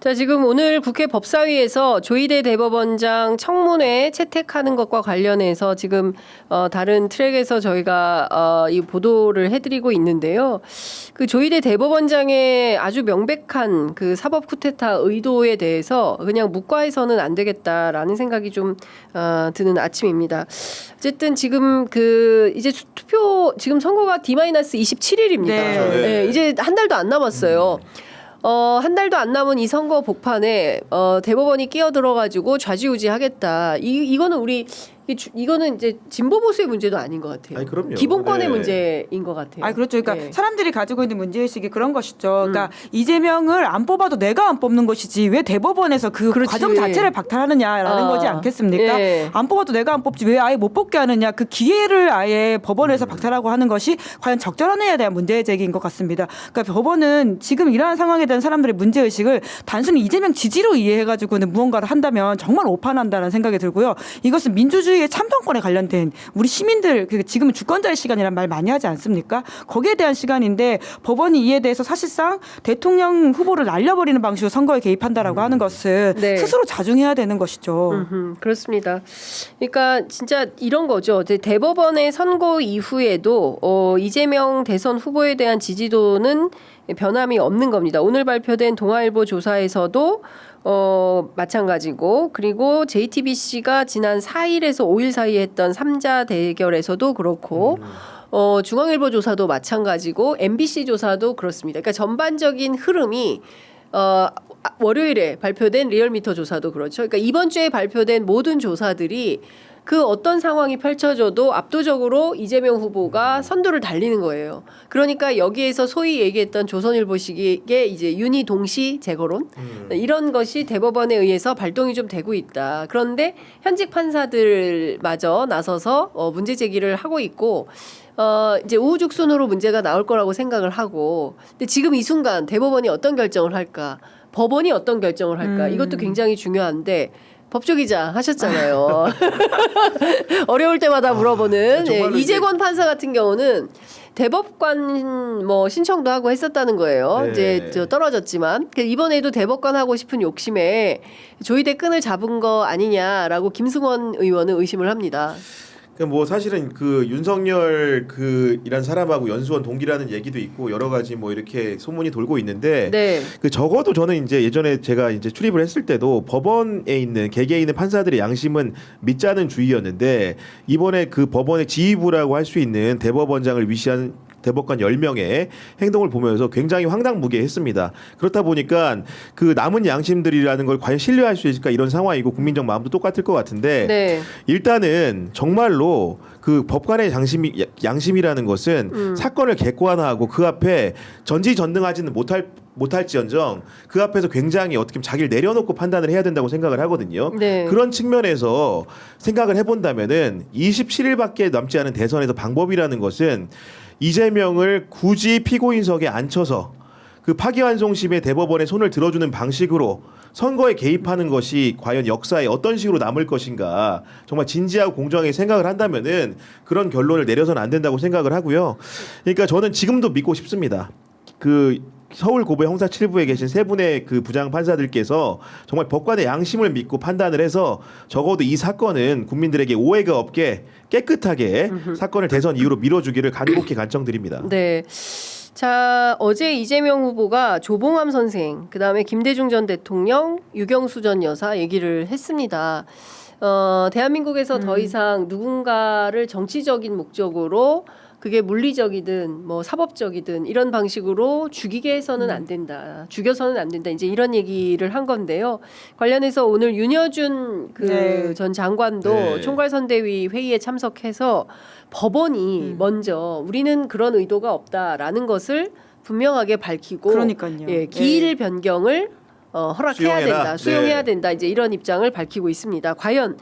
자, 지금 오늘 국회 법사위에서 조희대 대법원장 청문회 채택하는 것과 관련해서 지금 다른 트랙에서 저희가 이 보도를 해드리고 있는데요. 그 조희대 대법원장의 아주 명백한 그 사법 쿠데타 의도에 대해서 그냥 묵과해서는 안 되겠다라는 생각이 좀 드는 아침입니다. 어쨌든 지금 그 이제 투표 지금 선거가 D-27일입니다. 네. 그렇죠. 네. 이제 한 달도 안 남았어요. 한 달도 안 남은 이 선거 복판에 대법원이 끼어들어가지고 좌지우지하겠다. 이거는 우리 이거는 이제 진보 보수의 문제도 아닌 것 같아요. 아니, 그럼요. 기본권의 네. 문제인 것 같아요. 아 그렇죠. 그러니까 네. 사람들이 가지고 있는 문제의식이 그런 것이죠. 그러니까 이재명을 안 뽑아도 내가 안 뽑는 것이지 왜 대법원에서 그 그렇지. 과정 자체를 박탈하느냐라는 거지 않겠습니까? 예. 안 뽑아도 내가 안 뽑지 왜 아예 못 뽑게 하느냐 그 기회를 아예 법원에서 박탈하고 하는 것이 과연 적절하느냐에 대한 문제 제기인 것 같습니다. 그러니까 법원은 지금 이러한 상황에 대한 사람들의 문제의식을 단순히 이재명 지지로 이해해가지고는 무언가를 한다면 정말 오판한다는 생각이 들고요. 이것은 민주주의의 참정권에 관련된 우리 시민들 지금은 주권자의 시간이란 말 많이 하지 않습니까? 거기에 대한 시간인데 법원이 이에 대해서 사실상 대통령 후보를 날려버리는 방식으로 선거에 개입한다라고 하는 것은 네. 스스로 자중해야 되는 것이죠. 그렇습니다. 그러니까 진짜 이런 거죠. 이제 대법원의 선고 이후에도 이재명 대선 후보에 대한 지지도는 변함이 없는 겁니다. 오늘 발표된 동아일보 조사에서도 마찬가지고 그리고 JTBC가 지난 4일에서 5일 사이에 했던 3자 대결에서도 그렇고 중앙일보 조사도 마찬가지고 MBC 조사도 그렇습니다. 그러니까 전반적인 흐름이 월요일에 발표된 리얼미터 조사도 그렇죠. 그러니까 이번 주에 발표된 모든 조사들이 그 어떤 상황이 펼쳐져도 압도적으로 이재명 후보가 선두를 달리는 거예요. 그러니까 여기에서 소위 얘기했던 조선일보식의 이제 윤희 동시 재거론 이런 것이 대법원에 의해서 발동이 좀 되고 있다. 그런데 현직 판사들마저 나서서 문제 제기를 하고 있고 이제 우후죽순으로 문제가 나올 거라고 생각을 하고 근데 지금 이 순간 대법원이 어떤 결정을 할까? 법원이 어떤 결정을 할까? 이것도 굉장히 중요한데 법조기자 하셨잖아요. 어려울 때마다 물어보는 정말로 이재권 판사 같은 경우는 대법관 뭐 신청도 하고 했었다는 거예요. 네. 이제 저 떨어졌지만 이번에도 대법관 하고 싶은 욕심에 조이대 끈을 잡은 거 아니냐라고 김승원 의원은 의심을 합니다. 뭐 사실은 그 윤석열 이란 사람하고 연수원 동기라는 얘기도 있고 여러 가지 뭐 이렇게 소문이 돌고 있는데 네. 그 적어도 저는 이제 예전에 제가 이제 출입을 했을 때도 법원에 있는 개개에 있는 판사들의 양심은 믿자는 주의였는데 이번에 그 법원의 지휘부라고 할 수 있는 대법원장을 위시한 대법관 10명의 행동을 보면서 굉장히 황당무계했습니다. 그렇다 보니까 그 남은 양심들이라는 걸 과연 신뢰할 수 있을까 이런 상황이고 국민적 마음도 똑같을 것 같은데 네. 일단은 정말로 그 법관의 양심이라는 것은 사건을 객관화하고 그 앞에 전지전능하지는 못할지언정 그 앞에서 굉장히 어떻게 보면 자기를 내려놓고 판단을 해야 된다고 생각을 하거든요. 네. 그런 측면에서 생각을 해본다면은 27일밖에 남지 않은 대선에서 방법이라는 것은 이재명을 굳이 피고인석에 앉혀서 그 파기환송심의 대법원의 손을 들어주는 방식으로 선거에 개입하는 것이 과연 역사에 어떤 식으로 남을 것인가 정말 진지하고 공정하게 생각을 한다면은 그런 결론을 내려서는 안 된다고 생각을 하고요. 그러니까 저는 지금도 믿고 싶습니다. 그 서울 고배 형사 7부에 계신 세 분의 그 부장 판사들께서 정말 법관의 양심을 믿고 판단을 해서 적어도 이 사건은 국민들에게 오해가 없게 깨끗하게 사건을 대선 이후로 밀어주기를 간곡히 간청드립니다. 네. 자, 어제 이재명 후보가 조봉암 선생, 그다음에 김대중 전 대통령, 유경수 전 여사 얘기를 했습니다. 대한민국에서 더 이상 누군가를 정치적인 목적으로 그게 물리적이든 뭐 사법적이든 이런 방식으로 죽이게 해서는 안 된다. 죽여서는 안 된다. 이제 이런 얘기를 한 건데요. 관련해서 오늘 윤여준 그 전 장관도 네. 총괄선대위 회의에 참석해서 법원이 먼저 우리는 그런 의도가 없다라는 것을 분명하게 밝히고 그러니까요. 예, 기일 변경을 허락해야 수용해라. 된다. 수용해야 네. 된다. 이제 이런 입장을 밝히고 있습니다. 과연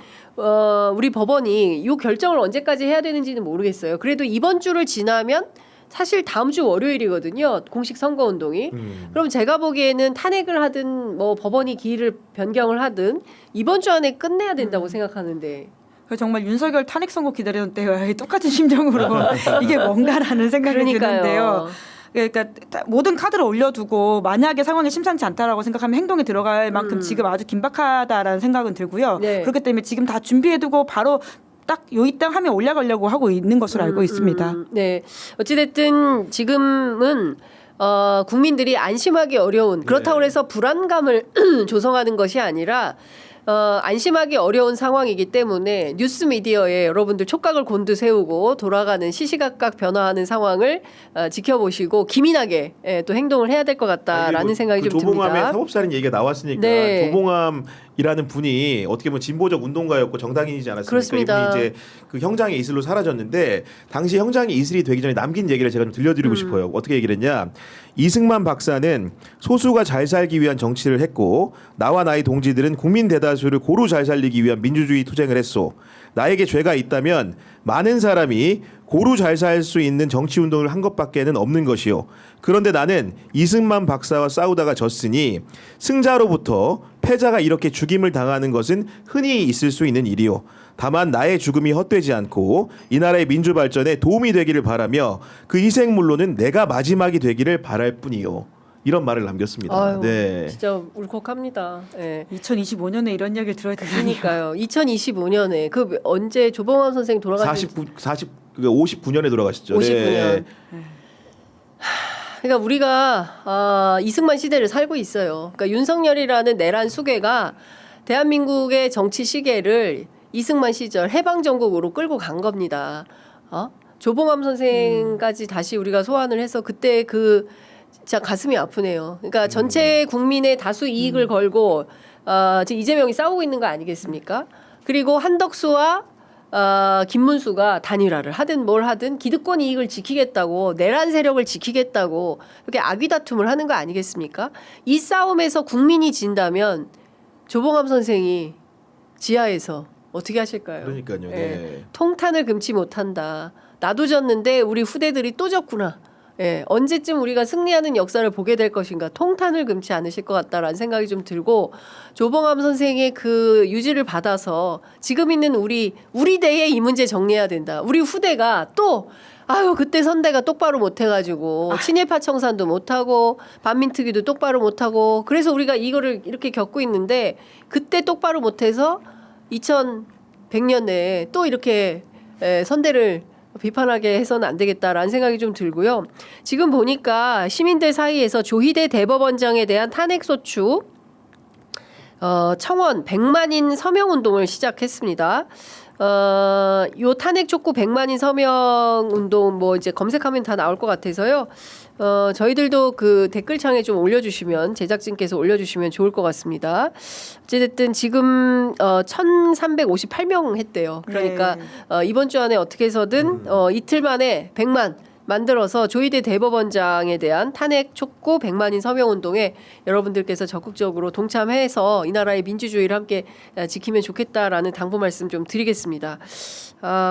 우리 법원이 이 결정을 언제까지 해야 되는지는 모르겠어요. 그래도 이번 주를 지나면 사실 다음 주 월요일이거든요. 공식 선거 운동이. 그럼 제가 보기에는 탄핵을 하든 뭐 법원이 기일을 변경을 하든 이번 주 안에 끝내야 된다고 생각하는데. 정말 윤석열 탄핵 선고 기다리는 때와 똑같은 심정으로 이게 뭔가라는 생각이 드는데요. 그러니까 모든 카드를 올려두고 만약에 상황이 심상치 않다라고 생각하면 행동에 들어갈 만큼 지금 아주 긴박하다라는 생각은 들고요. 네. 그렇기 때문에 지금 다 준비해두고 바로 딱 요이 땅 하면 올라가려고 하고 있는 것으로 알고 있습니다. 네. 어찌됐든 지금은 국민들이 안심하기 어려운 그렇다고 해서 불안감을 조성하는 것이 아니라 안심하기 어려운 상황이기 때문에 뉴스 미디어에 여러분들 촉각을 곤두세우고 돌아가는 시시각각 변화하는 상황을 지켜보시고 기민하게 또 행동을 해야 될 것 같다라는 생각이 좀 조봉암의 듭니다. 사법살인 얘기가 나왔으니까 네. 조봉암 이라는 분이 어떻게 보면 진보적 운동가였고 정당인이지 않았습니까? 그렇습니다. 이분이 이제 그 형장의 이슬로 사라졌는데 당시 형장의 이슬이 되기 전에 남긴 얘기를 제가 좀 들려드리고 싶어요. 어떻게 얘기를 했냐? 이승만 박사는 소수가 잘 살기 위한 정치를 했고 나와 나의 동지들은 국민 대다수를 고루 잘 살리기 위한 민주주의 투쟁을 했소. 나에게 죄가 있다면 많은 사람이 고루 잘 살 수 있는 정치 운동을 한 것밖에는 없는 것이요. 그런데 나는 이승만 박사와 싸우다가 졌으니 승자로부터 패자가 이렇게 죽임을 당하는 것은 흔히 있을 수 있는 일이요. 다만 나의 죽음이 헛되지 않고 이 나라의 민주 발전에 도움이 되기를 바라며 그 희생물로는 내가 마지막이 되기를 바랄 뿐이요. 이런 말을 남겼습니다. 아유, 네. 진짜 울컥합니다. 예. 2025년에 이런 이야기를 들어야 되니까요. 그러니까요. 2025년에 그 언제 조봉암 선생 돌아가신 59년에 돌아가셨죠. 59년. 네. 그러니까 우리가 이승만 시대를 살고 있어요. 그러니까 윤석열이라는 내란 수괴가 대한민국의 정치 시계를 이승만 시절 해방 정국으로 끌고 간 겁니다. 조봉암 선생까지 다시 우리가 소환을 해서 그때 그 진짜 가슴이 아프네요. 그러니까 전체 국민의 다수 이익을 걸고 지금 이재명이 싸우고 있는 거 아니겠습니까? 그리고 한덕수와 김문수가 단일화를 하든 뭘 하든 기득권 이익을 지키겠다고 내란 세력을 지키겠다고 이렇게 악의 다툼을 하는 거 아니겠습니까? 이 싸움에서 국민이 진다면 조봉암 선생이 지하에서 어떻게 하실까요? 그러니까요. 예. 네. 통탄을 금치 못한다. 나도 졌는데 우리 후대들이 또 졌구나. 예, 언제쯤 우리가 승리하는 역사를 보게 될 것인가 통탄을 금치 않으실 것 같다라는 생각이 좀 들고 조봉암 선생의 그 유지를 받아서 지금 있는 우리 대에 이 문제 정리해야 된다. 우리 후대가 또 그때 선대가 똑바로 못해가지고 친일파 청산도 못하고 반민특위도 똑바로 못하고 그래서 우리가 이거를 이렇게 겪고 있는데 그때 똑바로 못해서 2100년에 또 이렇게 선대를 비판하게 해서는 안 되겠다라는 생각이 좀 들고요. 지금 보니까 시민들 사이에서 조희대 대법원장에 대한 탄핵소추 청원 100만인 서명운동을 시작했습니다. 요 탄핵 촉구 100만인 서명운동 뭐 이제 검색하면 다 나올 것 같아서요. 저희들도 그 댓글창에 좀 올려주시면 제작진께서 올려주시면 좋을 것 같습니다. 어쨌든 지금 1,358명 했대요. 그러니까 이번 주 안에 어떻게 해서든 이틀 만에 100만 만들어서 조희대 대법원장에 대한 탄핵 촉구 100만인 서명운동에 여러분들께서 적극적으로 동참해서 이 나라의 민주주의를 함께 지키면 좋겠다라는 당부 말씀 좀 드리겠습니다.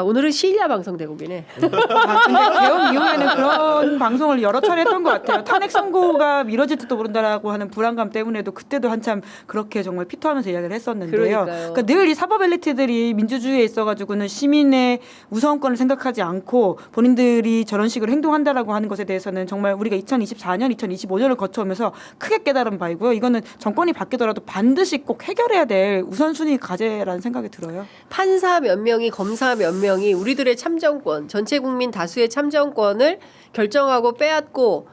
오늘은 시일야 방송 대국이네. 근데 개헌 이후에는 그런 방송을 여러 차례 했던 것 같아요. 탄핵 선고가 미뤄질지도 모른다라고 하는 불안감 때문에도 그때도 한참 그렇게 정말 피토하면서 이야기를 했었는데요. 그러니까 늘 이 사법 엘리트들이 민주주의에 있어가지고는 시민의 우선권을 생각하지 않고 본인들이 저런 식으로 행동한다라고 하는 것에 대해서는 정말 우리가 2024년, 2025년을 거쳐오면서 크게 깨달은 바이고요. 이거는 정권이 바뀌더라도 반드시 꼭 해결해야 될 우선순위 과제라는 생각이 들어요. 판사 몇 명이 검사 몇 명이 우리들의 참정권, 전체 국민 다수의 참정권을 결정하고 빼앗고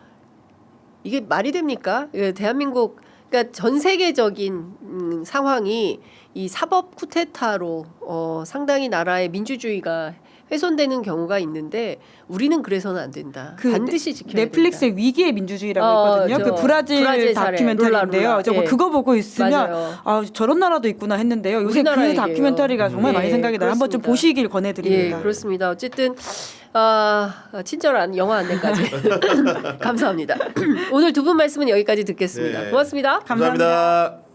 이게 말이 됩니까? 대한민국 그러니까 전 세계적인 상황이 이 사법 쿠데타로 상당히 나라의 민주주의가 훼손되는 경우가 있는데 우리는 그래서는 안 된다. 반드시 지켜야 넷플릭스의 된다. 위기의 민주주의라고 있거든요. 그 브라질 다큐멘터리인데요. 저 그거 보고 있으면 저런 나라도 있구나 했는데요. 요새 그 다큐멘터리가 정말 많이 생각이 나요. 한번 좀 보시길 권해드립니다. 예, 그렇습니다. 어쨌든 친절한 영화 안내까지 감사합니다. 오늘 두 분 말씀은 여기까지 듣겠습니다. 네. 고맙습니다. 감사합니다.